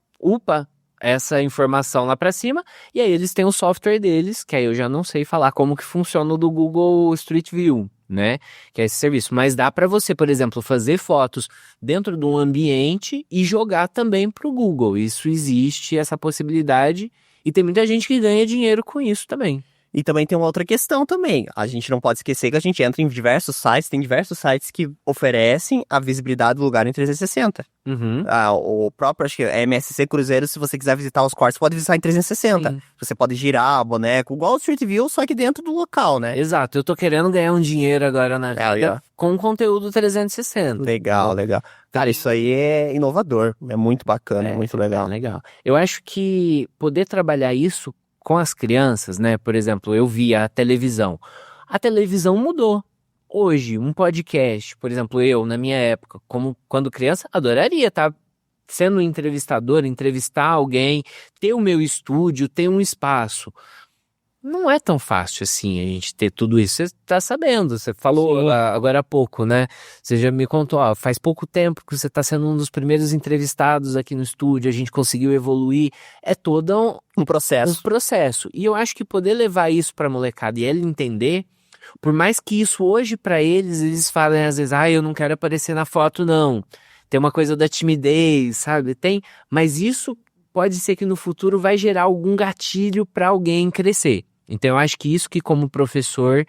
essa informação lá para cima, e aí eles têm o software deles, que aí eu já não sei falar como que funciona o do Google Street View. né? Que é esse serviço. Mas dá para você, por exemplo, fazer fotos dentro de um ambiente e jogar também para o Google. Isso existe, essa possibilidade, e tem muita gente que ganha dinheiro com isso também. E também tem uma outra questão também. A gente não pode esquecer que a gente entra em diversos sites, tem diversos sites que oferecem a visibilidade do lugar em 360. Uhum. O próprio, acho que é MSC Cruzeiro, se você quiser visitar os quartos, pode visitar em 360. Sim. Você pode girar boneco, igual o Street View, só que dentro do local, né? Exato, eu tô querendo ganhar um dinheiro agora na Legal. vida com conteúdo 360. Legal, legal. Cara, isso aí é inovador, é muito bacana, é muito legal. Legal. Eu acho que poder trabalhar isso com as crianças, né? Por exemplo, eu via a televisão. A televisão mudou. Hoje, um podcast, por exemplo, eu, na minha época, como quando criança, adoraria estar sendo um entrevistador, entrevistar alguém, ter o meu estúdio, ter um espaço. Não é tão fácil assim a gente ter tudo isso. Você tá sabendo, você falou agora há pouco, né? Você já me contou, ó, faz pouco tempo que você tá sendo um dos primeiros entrevistados aqui no estúdio, a gente conseguiu evoluir. É todo Um processo. um processo. E eu acho que poder levar isso pra molecada e ele entender, por mais que isso hoje pra eles falem às vezes, eu não quero aparecer na foto não. Tem uma coisa da timidez, sabe? Mas isso pode ser que no futuro vai gerar algum gatilho pra alguém crescer. Então eu acho que isso que como professor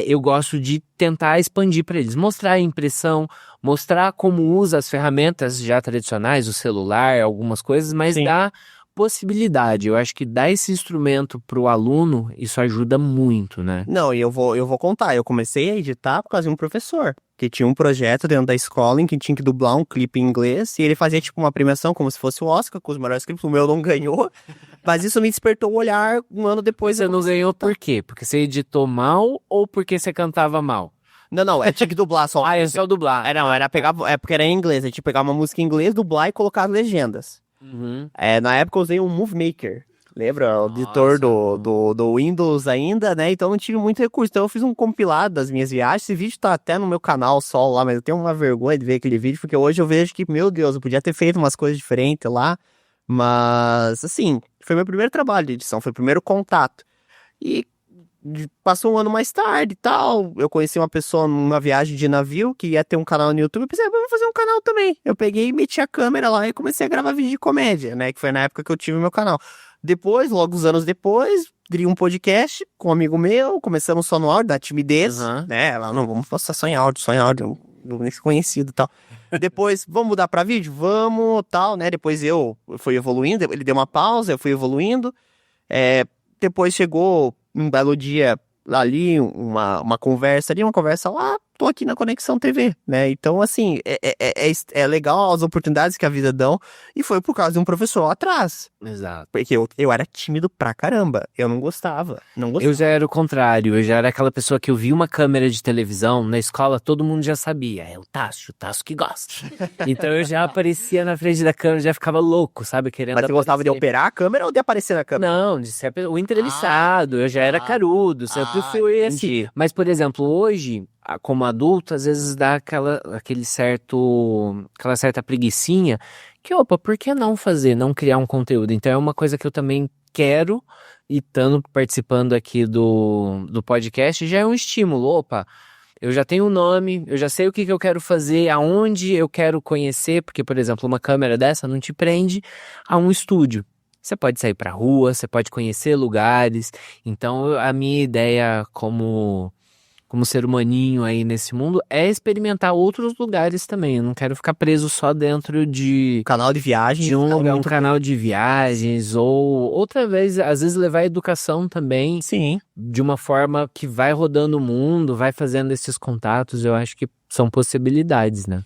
eu gosto de tentar expandir para eles, mostrar a impressão, mostrar como usa as ferramentas já tradicionais, o celular, algumas coisas, mas Sim. dar possibilidade. Eu acho que dar esse instrumento para o aluno, isso ajuda muito, né? Não, e eu vou contar. Eu comecei a editar por causa de um professor, que tinha um projeto dentro da escola em que tinha que dublar um clipe em inglês, e ele fazia tipo uma premiação como se fosse o Oscar, com os melhores clipes. O meu não ganhou, mas isso me despertou o olhar um ano depois. Você não ganhou por quê? Porque você editou mal ou porque você cantava mal? Não, tinha que dublar só. É só dublar. Era pegar, porque era em inglês, a gente pegava uma música em inglês, dublar e colocar as legendas. Uhum. Na época eu usei um Movie Maker. Lembra? O editor do Windows ainda, né? Então eu não tive muito recurso. Então eu fiz um compilado das minhas viagens. Esse vídeo tá até no meu canal só lá, mas eu tenho uma vergonha de ver aquele vídeo, porque hoje eu vejo que, meu Deus, eu podia ter feito umas coisas diferentes lá. Mas, assim, foi meu primeiro trabalho de edição, foi o primeiro contato. E passou um ano mais tarde e tal, eu conheci uma pessoa numa viagem de navio que ia ter um canal no YouTube, eu pensei, vamos fazer um canal também. Eu peguei e meti a câmera lá e comecei a gravar vídeo de comédia, né, que foi na época que eu tive meu canal. Depois, logo uns anos depois, criei um podcast com um amigo meu, começamos só no áudio, da timidez, né, lá, não, vamos passar só em áudio, não nem conhecido e tal. Depois, vamos mudar pra vídeo? Vamos, tal, né, depois eu fui evoluindo, ele deu uma pausa, eu fui evoluindo, depois chegou um belo dia ali, uma conversa ali, uma conversa lá, tô aqui na Conexão TV, né? Então, assim, é legal as oportunidades que a vida dão, e foi por causa de um professor lá atrás. Exato. Porque eu era tímido pra caramba, eu não gostava. Eu já era o contrário, eu já era aquela pessoa que eu via uma câmera de televisão, na escola todo mundo já sabia, é o Tássio que gosta. Então eu já aparecia na frente da câmera, já ficava louco, sabe, querendo Mas você gostava de aparecer. operar a câmera ou de aparecer na câmera? Não, de ser o entrevistado, eu já era carudo, sempre fui assim. Entendi. Mas, por exemplo, hoje, como adulto, às vezes dá aquela certa preguicinha, que, opa, por que não fazer, não criar um conteúdo? Então é uma coisa que eu também quero, e estando participando aqui do podcast, já é um estímulo, opa, eu já tenho um nome, eu já sei o que eu quero fazer, aonde eu quero conhecer, porque, por exemplo, uma câmera dessa não te prende a um estúdio. Você pode sair pra rua, você pode conhecer lugares. Então, a minha ideia como ser humaninho aí nesse mundo é experimentar outros lugares também. Eu não quero ficar preso só dentro de Canal de viagem. um lugar, um muito... canal de viagens, ou outra vez, às vezes levar a educação também Sim. de uma forma que vai rodando o mundo, vai fazendo esses contatos. Eu acho que são possibilidades, né?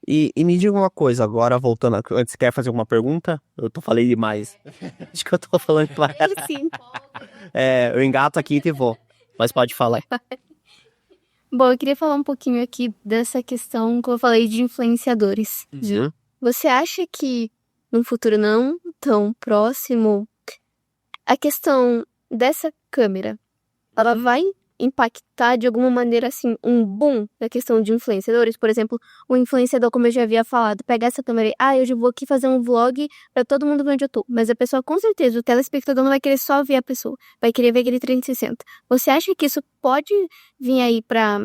E me diga uma coisa, agora voltando, antes, quer fazer alguma pergunta? Falei demais. Acho que eu tô falando demais. Ele sim. Eu engato aqui e vou. Mas pode falar. Bom, eu queria falar um pouquinho aqui dessa questão que eu falei de influenciadores. Você acha que num futuro não tão próximo, a questão dessa câmera, ela vai impactar de alguma maneira, assim, um boom na questão de influenciadores? Por exemplo, um influenciador, como eu já havia falado, pegar essa câmera e, eu já vou aqui fazer um vlog pra todo mundo ver onde eu tô. Mas a pessoa, com certeza, o telespectador não vai querer só ver a pessoa, vai querer ver aquele 360. Você acha que isso pode vir aí pra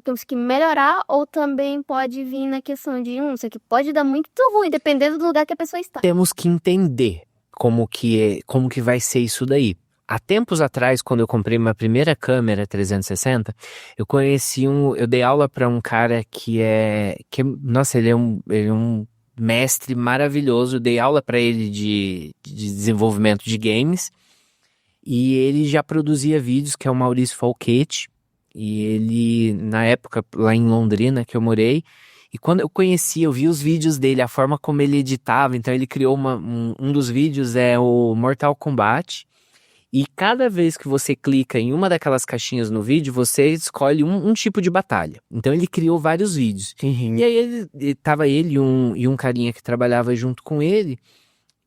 temos que melhorar ou também pode vir na questão de, isso aqui pode dar muito ruim, dependendo do lugar que a pessoa está. Temos que entender como que vai ser isso daí. Há tempos atrás, quando eu comprei minha primeira câmera 360, eu dei aula para um cara nossa, ele é um mestre maravilhoso. Eu dei aula para ele de desenvolvimento de games, e ele já produzia vídeos, que é o Maurício Falquete, e ele, na época, lá em Londrina, que eu morei, e quando eu vi os vídeos dele, a forma como ele editava. Então ele criou um dos vídeos, é o Mortal Kombat, e cada vez que você clica em uma daquelas caixinhas no vídeo, você escolhe um tipo de batalha. Então ele criou vários vídeos. E aí tava ele e um carinha que trabalhava junto com ele.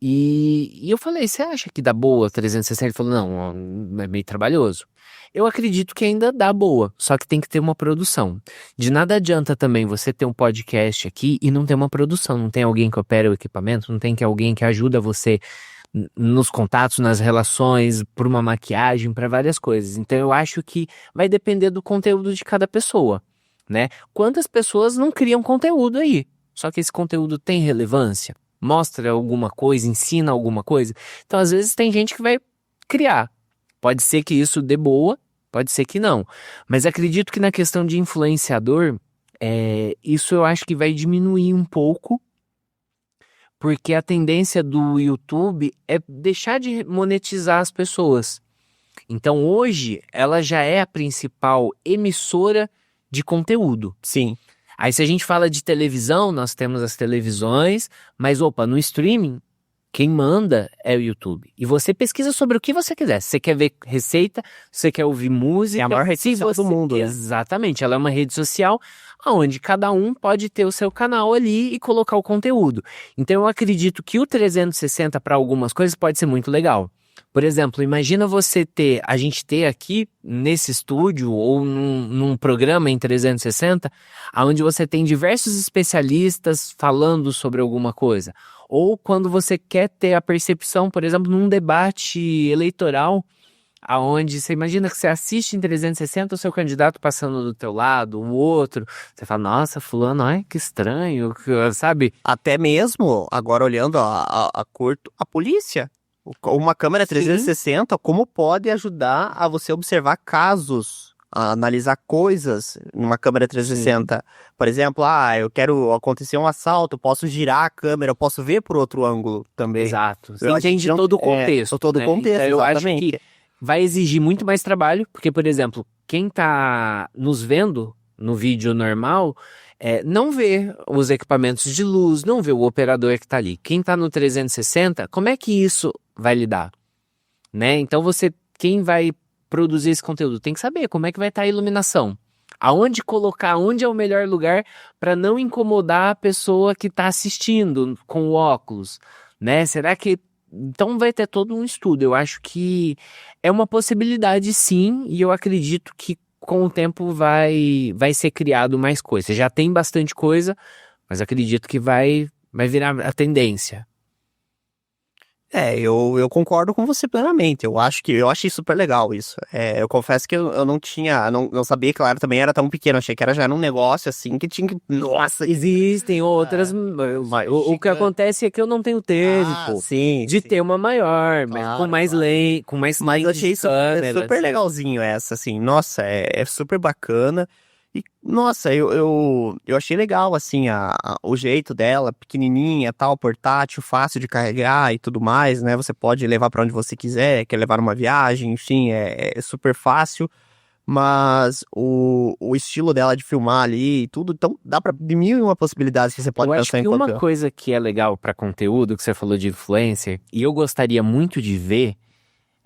E eu falei, você acha que dá boa 360? Ele falou, não, é meio trabalhoso. Eu acredito que ainda dá boa, só que tem que ter uma produção. De nada adianta também você ter um podcast aqui e não ter uma produção. Não tem alguém que opera o equipamento, não tem alguém que ajuda você nos contatos, nas relações, por uma maquiagem, para várias coisas. Então eu acho que vai depender do conteúdo de cada pessoa, né? Quantas pessoas não criam conteúdo aí? Só que esse conteúdo tem relevância? Mostra alguma coisa, ensina alguma coisa? Então às vezes tem gente que vai criar. Pode ser que isso dê boa, pode ser que não. Mas acredito que na questão de influenciador, isso eu acho que vai diminuir um pouco, porque a tendência do YouTube é deixar de monetizar as pessoas. Então hoje ela já é a principal emissora de conteúdo. Sim. Aí se a gente fala de televisão, nós temos as televisões, mas no streaming, quem manda é o YouTube. E você pesquisa sobre o que você quiser. Você quer ver receita, você quer ouvir música. É a maior rede social do mundo, né? Exatamente, ela é uma rede social onde cada um pode ter o seu canal ali e colocar o conteúdo. Então eu acredito que o 360 para algumas coisas pode ser muito legal. Por exemplo, imagina a gente ter aqui nesse estúdio ou num programa em 360, onde você tem diversos especialistas falando sobre alguma coisa. Ou quando você quer ter a percepção, por exemplo, num debate eleitoral, aonde você imagina que você assiste em 360 o seu candidato passando do teu lado, o outro, você fala, nossa, fulano, ai, que estranho, sabe? Até mesmo, agora olhando a polícia. Uma câmera 360, como pode ajudar a você observar casos, a analisar coisas numa câmera 360. Sim. Por exemplo, acontecer um assalto, posso girar a câmera, eu posso ver por outro ângulo também. Exato. Você entende todo o contexto. Todo o contexto, então, eu exatamente. acho que vai exigir muito mais trabalho, porque, por exemplo, quem tá nos vendo no vídeo normal, não vê os equipamentos de luz, não vê o operador que tá ali. Quem tá no 360, como é que isso vai lidar? Né? Então quem vai produzir esse conteúdo tem que saber como é que vai estar a iluminação. Aonde colocar, onde é o melhor lugar para não incomodar a pessoa que está assistindo com o óculos, né? Será que... Então vai ter todo um estudo. Eu acho que é uma possibilidade, sim, e eu acredito que com o tempo vai ser criado mais coisa. Já tem bastante coisa, mas acredito que vai virar a tendência. Eu concordo com você plenamente. Eu achei super legal isso. Eu confesso que eu não tinha, não sabia que ela também era tão pequena. Achei que já era um negócio assim que tinha que... Nossa! Existem outras... O que acontece é que eu não tenho tempo de ter uma maior, mas com mais lei, com mais... Mas eu achei super legalzinho essa, assim. Nossa, é super bacana. E, nossa, eu achei legal, assim, o jeito dela, pequenininha, tal, portátil, fácil de carregar e tudo mais, né? Você pode levar pra onde você quiser, quer levar numa viagem, enfim, é super fácil. Mas o estilo dela de filmar ali e tudo, então dá pra de mil e uma possibilidades que você pode pensar em Eu acho que uma coisa que é legal pra conteúdo, que você falou de influencer, e eu gostaria muito de ver,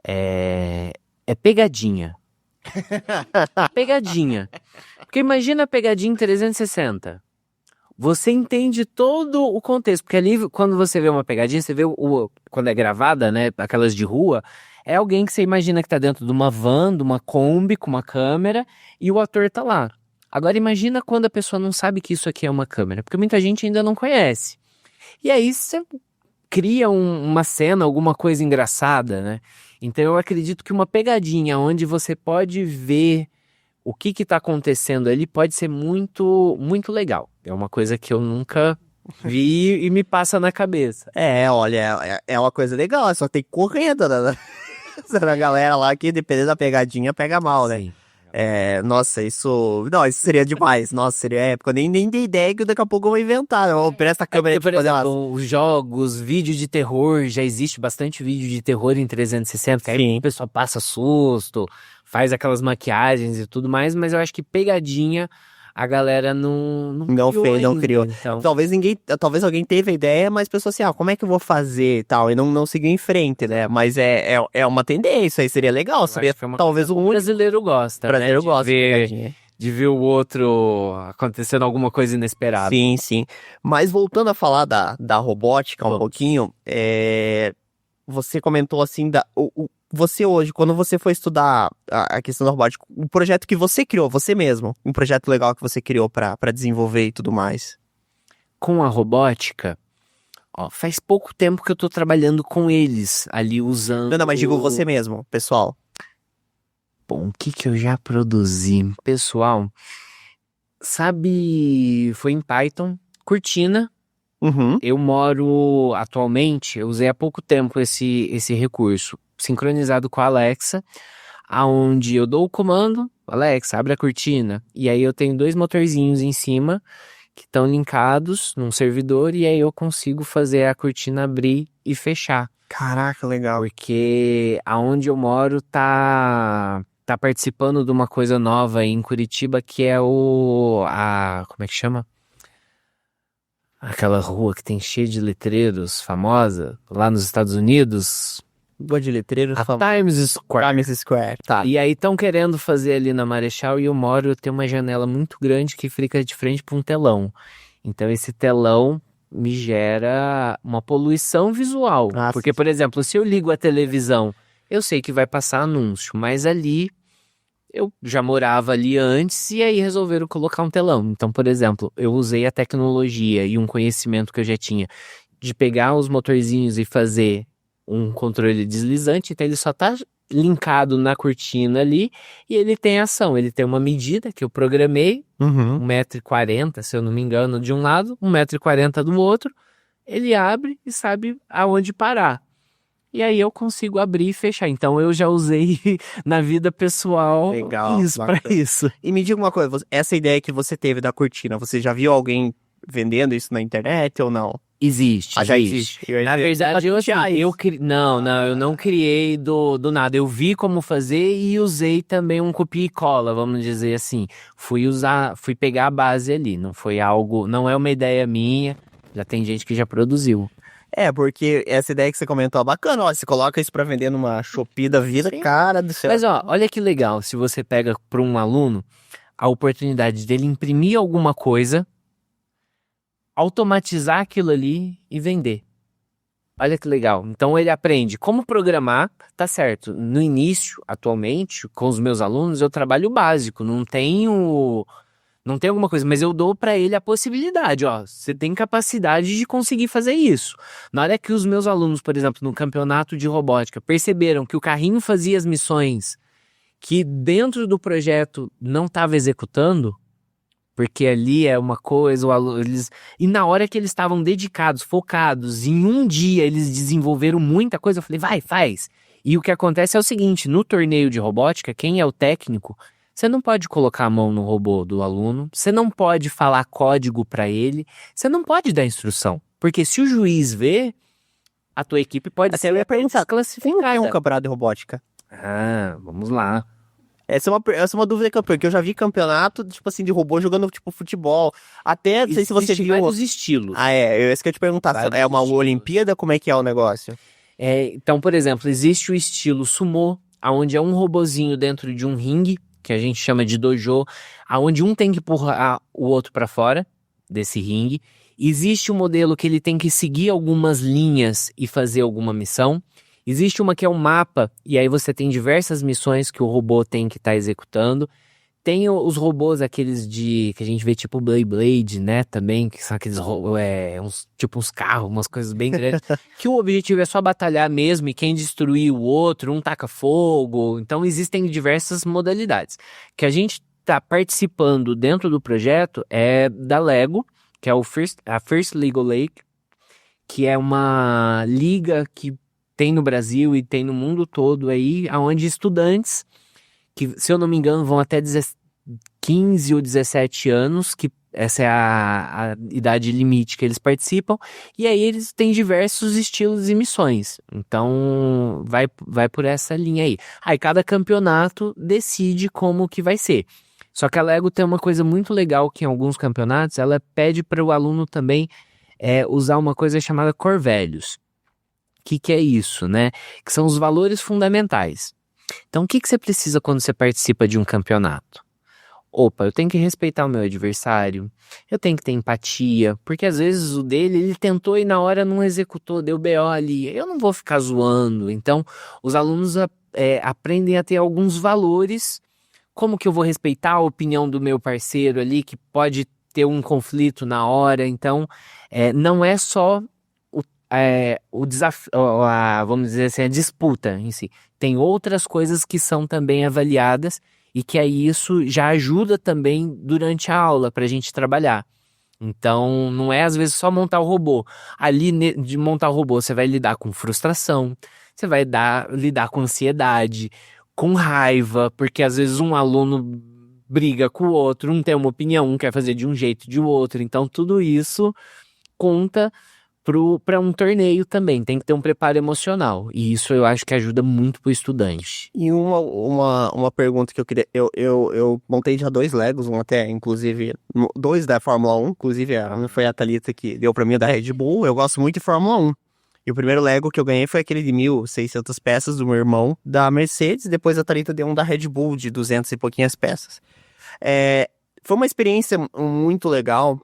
é pegadinha. Pegadinha. Porque imagina a pegadinha em 360. Você entende todo o contexto. Porque ali, quando você vê uma pegadinha, você vê quando é gravada, né? Aquelas de rua, é alguém que você imagina que tá dentro de uma van, de uma Kombi, com uma câmera, e o ator tá lá. Agora imagina quando a pessoa não sabe que isso aqui é uma câmera. Porque muita gente ainda não conhece. E aí você cria uma cena, alguma coisa engraçada, né? Então eu acredito que uma pegadinha onde você pode ver o que tá acontecendo ali pode ser muito, muito legal. É uma coisa que eu nunca vi e me passa na cabeça. Olha, é uma coisa legal, só tem que correr, né? A galera lá que, dependendo da pegadinha, pega mal, né? Sim. Nossa, isso seria demais. Nossa, seria épico. Eu nem dei ideia que daqui a pouco eu vou inventar. Eu presto a câmera Por pra fazer exemplo, os jogos, vídeo de terror, já existe bastante vídeo de terror em 360, que aí Sim. a pessoa passa susto, faz aquelas maquiagens e tudo mais, mas eu acho que pegadinha a galera não fez, não ainda, criou. Então, Talvez alguém teve a ideia, mas pensou assim, como é que eu vou fazer e tal, e não seguiu em frente, né? Mas é uma tendência, aí seria legal, seria acho que é uma talvez o o único. brasileiro gosta, O brasileiro né? gosta de ver, pegadinha. de ver o outro acontecendo alguma coisa inesperada. Sim, sim. Mas voltando a falar da robótica um Vamos. pouquinho, você comentou assim, você hoje, quando você foi estudar a questão da robótica, o projeto que você criou, você mesmo, um projeto legal que você criou pra desenvolver e tudo mais. Com a robótica, faz pouco tempo que eu tô trabalhando com eles, ali usando... Não, mas digo você mesmo, pessoal. Bom, o que eu já produzi? Pessoal, sabe, foi em Python, Cortina. Uhum. Eu moro atualmente, eu usei há pouco tempo esse recurso, sincronizado com a Alexa, aonde eu dou o comando, Alexa, abre a cortina, e aí eu tenho 2 motorzinhos em cima, que estão linkados num servidor, e aí eu consigo fazer a cortina abrir e fechar. Caraca, legal. Porque aonde eu moro tá participando de uma coisa nova aí em Curitiba, que é como é que chama? Aquela rua que tem cheio de letreiros, famosa, lá nos Estados Unidos. Boa de letreiro. A Times Square. Times Square. Tá. E aí estão querendo fazer ali na Marechal, e eu tenho uma janela muito grande que fica de frente para um telão. Então esse telão me gera uma poluição visual. Ah, Porque, por exemplo, se eu ligo a televisão, eu sei que vai passar anúncio, mas ali eu já morava ali antes e aí resolveram colocar um telão. Então, por exemplo, eu usei a tecnologia e um conhecimento que eu já tinha de pegar os motorzinhos e fazer um controle deslizante, então ele só tá linkado na cortina ali e ele tem ação, ele tem uma medida que eu programei, Uhum. 1,40 m, se eu não me engano, de um lado, 1,40 m do outro, ele abre e sabe aonde parar. E aí eu consigo abrir e fechar. Então eu já usei na vida pessoal Legal, isso bacana. pra isso. E me diga uma coisa, essa ideia que você teve da cortina, você já viu alguém vendendo isso na internet ou não? Existe. Já existe. Na verdade, eu não criei do nada. Eu vi como fazer e usei também um copia e cola, vamos dizer assim. Fui pegar a base ali. Não é uma ideia minha. Já tem gente que já produziu. Porque essa ideia que você comentou é bacana, você coloca isso pra vender numa Shopee da vida, Sim. cara do céu. Mas olha que legal, se você pega para um aluno a oportunidade dele imprimir alguma coisa, automatizar aquilo ali e vender. Olha que legal. Então ele aprende como programar, tá certo. No início, atualmente, com os meus alunos, eu trabalho básico, não tenho alguma coisa, mas eu dou para ele a possibilidade, você tem capacidade de conseguir fazer isso. Na hora que os meus alunos, por exemplo, no campeonato de robótica, perceberam que o carrinho fazia as missões que dentro do projeto não estava executando, porque ali é uma coisa, e na hora que eles estavam dedicados, focados, em um dia eles desenvolveram muita coisa, eu falei, vai, faz. E o que acontece é o seguinte, no torneio de robótica, quem é o técnico, você não pode colocar a mão no robô do aluno, você não pode falar código para ele, você não pode dar instrução. Porque se o juiz vê, a tua equipe pode Até eu ia perguntar, desclassificada. é um campeonato de robótica? Vamos lá. Essa é uma dúvida que eu porque eu já vi campeonato, tipo assim, de robô jogando, tipo, futebol. Até, não sei se você Existem viu... vários estilos. Isso que eu ia te perguntar. Vários É uma estilos. Olimpíada? Como é que é o negócio? Então, por exemplo, existe o estilo sumô, onde é um robozinho dentro de um ringue, que a gente chama de dojo, onde um tem que empurrar o outro para fora desse ringue. Existe um modelo que ele tem que seguir algumas linhas e fazer alguma missão. Existe uma que é um mapa, e aí você tem diversas missões que o robô tem que estar executando. Tem os robôs, aqueles que a gente vê tipo Beyblade, né, também, que são aqueles uns carros, umas coisas bem grandes, que o objetivo é só batalhar mesmo, e quem destruir o outro, um taca fogo. Então existem diversas modalidades. Que a gente está participando dentro do projeto é da Lego, que é a First Lego Lake, que é uma liga que tem no Brasil e tem no mundo todo aí, onde estudantes, que se eu não me engano vão até 15 ou 17 anos, que essa é a idade limite que eles participam, e aí eles têm diversos estilos e missões, então vai por essa linha aí. Aí cada campeonato decide como que vai ser. Só que a Lego tem uma coisa muito legal que em alguns campeonatos ela pede para o aluno também usar uma coisa chamada Core Values. O que é isso, né? Que são os valores fundamentais. Então, o que você precisa quando você participa de um campeonato? Opa, eu tenho que respeitar o meu adversário, eu tenho que ter empatia, porque às vezes o dele, ele tentou e na hora não executou, deu BO ali, eu não vou ficar zoando. Então, os alunos aprendem a ter alguns valores, como que eu vou respeitar a opinião do meu parceiro ali, que pode ter um conflito na hora. Então, não é só o desafio, vamos dizer assim, a disputa em si. Tem outras coisas que são também avaliadas e que aí isso já ajuda também durante a aula para a gente trabalhar. Então, não é às vezes só montar o robô. Ali, de montar o robô, você vai lidar com frustração, você vai lidar com ansiedade, com raiva, porque às vezes um aluno briga com o outro, um tem uma opinião, um quer fazer de um jeito de outro. Então, tudo isso conta para um torneio também, tem que ter um preparo emocional, e isso eu acho que ajuda muito pro estudante. E uma pergunta que eu queria, eu montei já 2 Legos, um até, inclusive, 2 da Fórmula 1, inclusive foi a Thalita que deu pra mim da Red Bull, eu gosto muito de Fórmula 1. E o primeiro Lego que eu ganhei foi aquele de 1.600 peças do meu irmão, da Mercedes, depois a Thalita deu um da Red Bull de 200 e pouquinhas peças. Foi uma experiência muito legal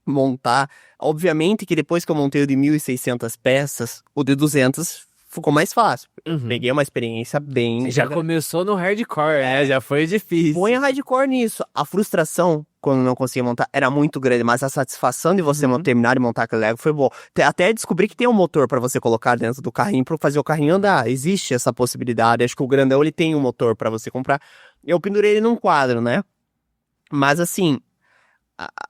montar. Obviamente que depois que eu montei o de 1.600 peças, o de 200 ficou mais fácil. Peguei uma experiência bem... Você já começou no hardcore, já foi difícil. Põe a hardcore nisso. A frustração, quando não conseguia montar, era muito grande, mas a satisfação de você terminar de montar aquele Lego foi boa. Até descobri que tem um motor pra você colocar dentro do carrinho, pra fazer o carrinho andar. Existe essa possibilidade. Acho que o grandão, ele tem um motor pra você comprar. Eu pendurei ele num quadro, né? Mas assim...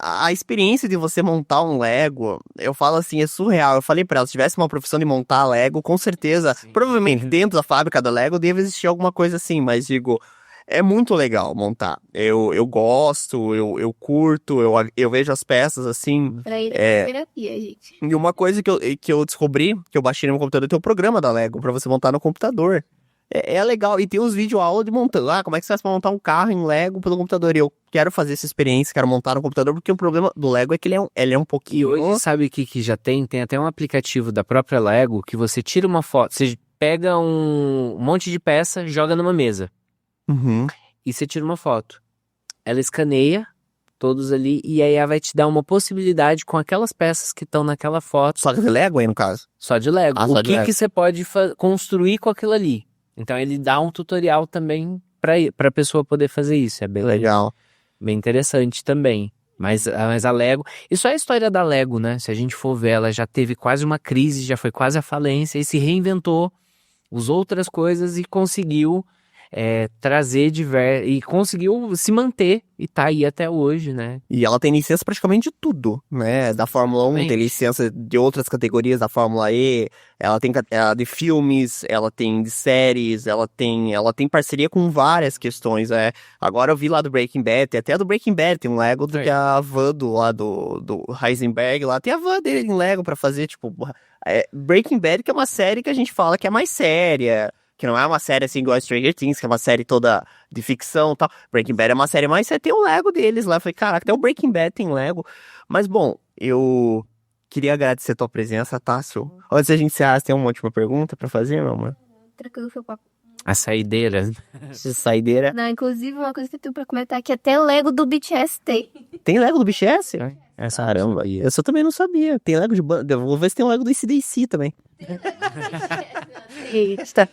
A experiência de você montar um Lego, eu falo assim, é surreal. Eu falei pra ela, se tivesse uma profissão de montar Lego, com certeza, provavelmente dentro da fábrica da Lego deve existir alguma coisa assim, mas digo, é muito legal montar. Eu gosto, eu curto, eu vejo as peças assim. Pra ir na terapia, gente. E uma coisa que eu descobri, que eu baixei no meu computador, tem um programa da Lego pra você montar no computador. É legal, e tem uns vídeos aula de montando. Como é que você faz pra montar um carro em Lego pelo computador? E eu quero fazer essa experiência, quero montar no computador, porque o problema do Lego é que ele é um E pouquinho... hoje, sabe o que já tem? Tem até um aplicativo da própria Lego que você tira uma foto, você pega um monte de peça, joga numa mesa. E você tira uma foto. Ela escaneia todos ali e aí ela vai te dar uma possibilidade com aquelas peças que estão naquela foto. Só de Lego aí, no caso? Só de Lego. Só O de Lego. que você pode construir com aquilo ali. Então ele dá um tutorial também pra pessoa poder fazer isso. É bem Legal. Bem interessante também. Mas a Lego... Isso é a história da Lego, né? Se a gente for ver, ela já teve quase uma crise, já foi quase a falência e se reinventou, usou outras coisas e conseguiu trazer e conseguiu se manter e tá aí até hoje, né? E ela tem licença praticamente de tudo, né? Da Fórmula 1, Exatamente. tem licença de outras categorias da Fórmula E, ela tem de filmes, ela tem de séries, ela tem parceria com várias questões, Agora eu vi lá do Breaking Bad, até do Breaking Bad tem um Lego do que a van do Heisenberg lá, tem a van dele em Lego pra fazer, tipo... Breaking Bad, que é uma série que a gente fala que é mais séria, que não é uma série assim igual a Stranger Things, que é uma série toda de ficção e tal. Breaking Bad é uma série mais... Você tem o Lego deles lá. Eu falei, caraca, até o Breaking Bad tem Lego. Mas, bom, eu queria agradecer a tua presença, Tássio. Antes da gente encerrar, você tem uma última pergunta pra fazer, meu amor? Tranquilo, seu papo. A saideira. Saideira. Não, inclusive, uma coisa que eu tenho pra comentar é que até o Lego do BTS tem. Tem Lego do BTS? Essa Caramba, eu também não sabia. Tem Lego de banda. Eu vou ver se tem um Lego do AC/DC também. Eita.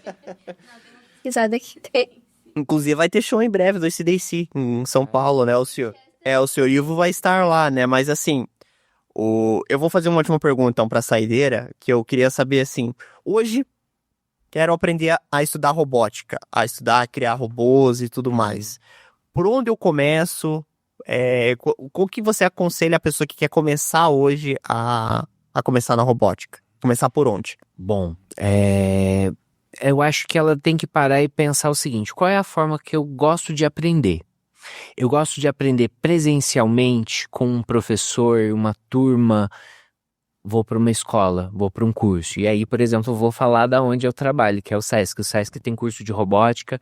Pesquisada aqui tem. Inclusive vai ter show em breve do AC/DC em São Paulo, né? O senhor Ivo vai estar lá, né? Mas assim, eu vou fazer uma última pergunta então pra saideira, que eu queria saber assim, hoje quero aprender a estudar robótica, a criar robôs e tudo mais. por onde eu começo? O que você aconselha a pessoa que quer começar hoje a começar na robótica? Começar por onde? Bom, eu acho que ela tem que parar e pensar o seguinte: qual é a forma que eu gosto de aprender? Eu gosto de aprender presencialmente com um professor, uma turma. Vou para uma escola, vou para um curso. E aí, por exemplo, eu vou falar da onde eu trabalho, que é o SESC. O SESC tem curso de robótica.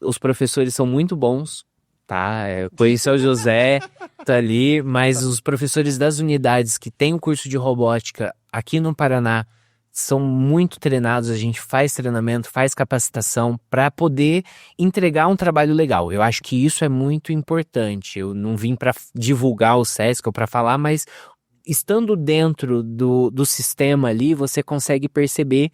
Os professores são muito bons, tá? Eu conheço o José, tá ali, mas os professores das unidades que têm o curso de robótica aqui no Paraná são muito treinados. A gente faz treinamento, faz capacitação para poder entregar um trabalho legal. Eu acho que isso é muito importante. Eu não vim para divulgar o SESC ou para falar, mas estando dentro do sistema ali, você consegue perceber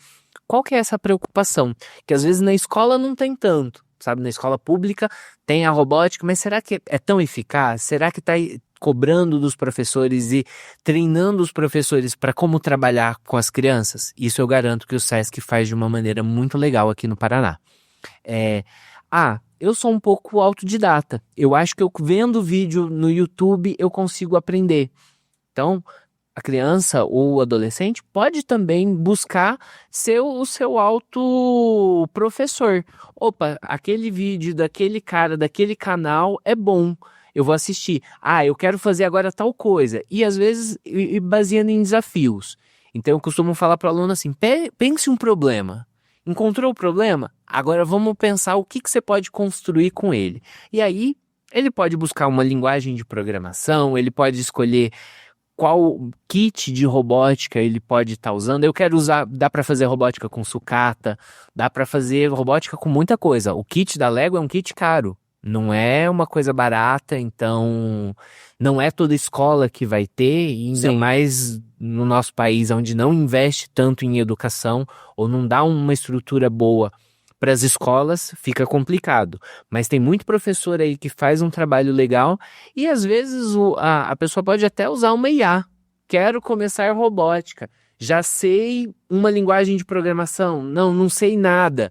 qual que é essa preocupação, que às vezes na escola não tem tanto, sabe? Na escola pública tem a robótica, mas será que é tão eficaz? Será que está cobrando dos professores e treinando os professores para como trabalhar com as crianças? Isso eu garanto que o SESC faz de uma maneira muito legal aqui no Paraná. Eu sou um pouco autodidata. Eu acho que eu vendo vídeo no YouTube eu consigo aprender. Então, a criança ou o adolescente pode também buscar ser o seu auto-professor. Opa, aquele vídeo daquele cara, daquele canal é bom, eu vou assistir. Eu quero fazer agora tal coisa. E às vezes, baseando em desafios. Então, eu costumo falar para o aluno assim, pense um problema. Encontrou o problema? Agora vamos pensar o que você pode construir com ele. E aí, ele pode buscar uma linguagem de programação, ele pode escolher qual kit de robótica ele pode estar usando. Eu quero usar, dá para fazer robótica com sucata, dá para fazer robótica com muita coisa. O kit da Lego é um kit caro, não é uma coisa barata, então não é toda escola que vai ter, ainda mais no nosso país, onde não investe tanto em educação, ou não dá uma estrutura boa para as escolas, fica complicado. Mas tem muito professor aí que faz um trabalho legal e às vezes a pessoa pode até usar uma IA. Quero começar robótica. Já sei uma linguagem de programação. Não sei nada.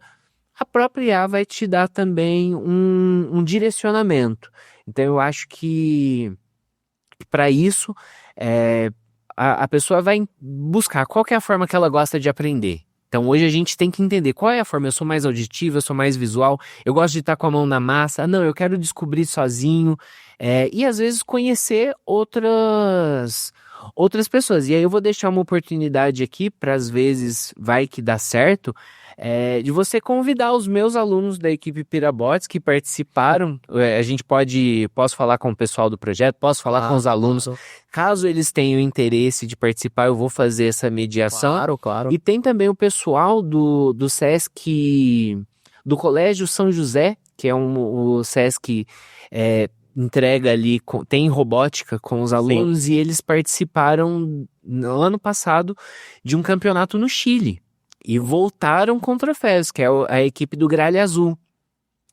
A própria IA vai te dar também um direcionamento. Então eu acho que para isso a pessoa vai buscar qual que é a forma que ela gosta de aprender. Então hoje a gente tem que entender qual é a forma. Eu sou mais auditiva, eu sou mais visual, eu gosto de estar com a mão na massa. Não, eu quero descobrir sozinho. E às vezes conhecer outras pessoas. E aí eu vou deixar uma oportunidade aqui, para às vezes vai que dá certo, de você convidar os meus alunos da equipe Pirabots que participaram. Posso falar com o pessoal do projeto, posso falar com os alunos. Caso eles tenham interesse de participar, eu vou fazer essa mediação. Claro. E tem também o pessoal do SESC, do Colégio São José, que é o SESC entrega ali, tem robótica com os alunos. Sim. E eles participaram no ano passado de um campeonato no Chile e voltaram com troféus, que é a equipe do Gralha Azul.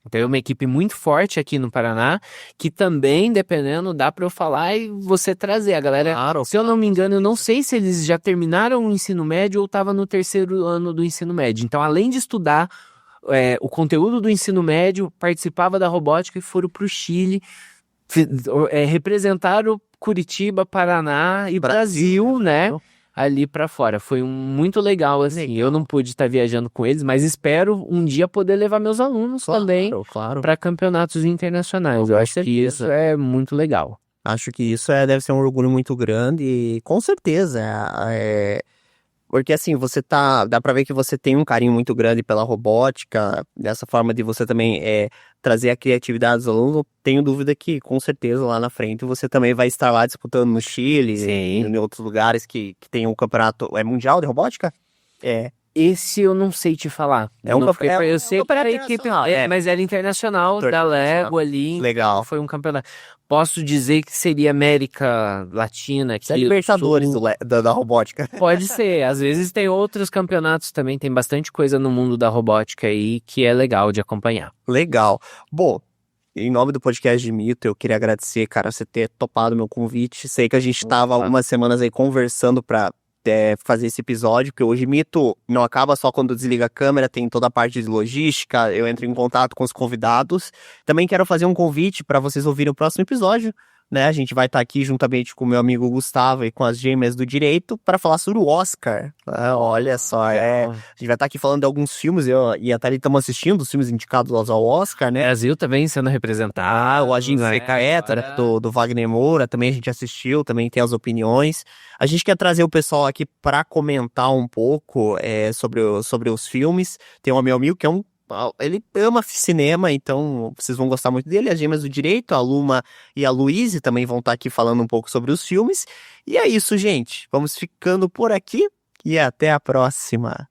Então é uma equipe muito forte aqui no Paraná, que também, dependendo, dá para eu falar e você trazer a galera. Claro. Se eu não me engano, eu não sei se eles já terminaram o ensino médio ou estavam no 3º ano do ensino médio. Então, além de estudar o conteúdo do ensino médio, participava da robótica e foram para o Chile, representaram Curitiba, Paraná e Brasil, né? Ali para fora. Foi muito legal, assim. Eu não pude estar viajando com eles, mas espero um dia poder levar meus alunos também para campeonatos internacionais. Eu acho que isso é muito legal. Acho que isso deve ser um orgulho muito grande e com certeza porque assim, dá pra ver que você tem um carinho muito grande pela robótica, dessa forma de você também trazer a criatividade dos alunos. Eu tenho dúvida que, com certeza, lá na frente você também vai estar lá disputando no Chile, em outros lugares que tem um campeonato mundial de robótica? Esse eu não sei te falar. Eu sei que era equipe, mas era internacional, da Lego ali. Legal. Foi um campeonato. Posso dizer que seria América Latina. Aqui, Libertadores da robótica. Pode ser. Às vezes tem outros campeonatos também. Tem bastante coisa no mundo da robótica aí que é legal de acompanhar. Legal. Bom, em nome do podcast de Mito, eu queria agradecer, cara, você ter topado meu convite. Sei que a gente estava algumas semanas aí conversando pra fazer esse episódio, porque hoje Mito não acaba só quando desliga a câmera, tem toda a parte de logística, eu entro em contato com os convidados. Também quero fazer um convite para vocês ouvirem o próximo episódio, né? A gente vai estar aqui juntamente com o meu amigo Gustavo e com as Gêmeas do Direito para falar sobre o Oscar. Olha só, a gente vai estar aqui falando de alguns filmes, eu e a Thalie estamos assistindo os filmes indicados ao Oscar, né? Brasil também sendo representado. O Agente Secreta do Wagner Moura, também a gente assistiu, também tem as opiniões. A gente quer trazer o pessoal aqui para comentar um pouco sobre os filmes. Tem um meu amigo que ele ama cinema, então vocês vão gostar muito dele. As Gêmeas do Direito, a Luma e a Luíse também vão estar aqui falando um pouco sobre os filmes. E é isso, gente. Vamos ficando por aqui e até a próxima.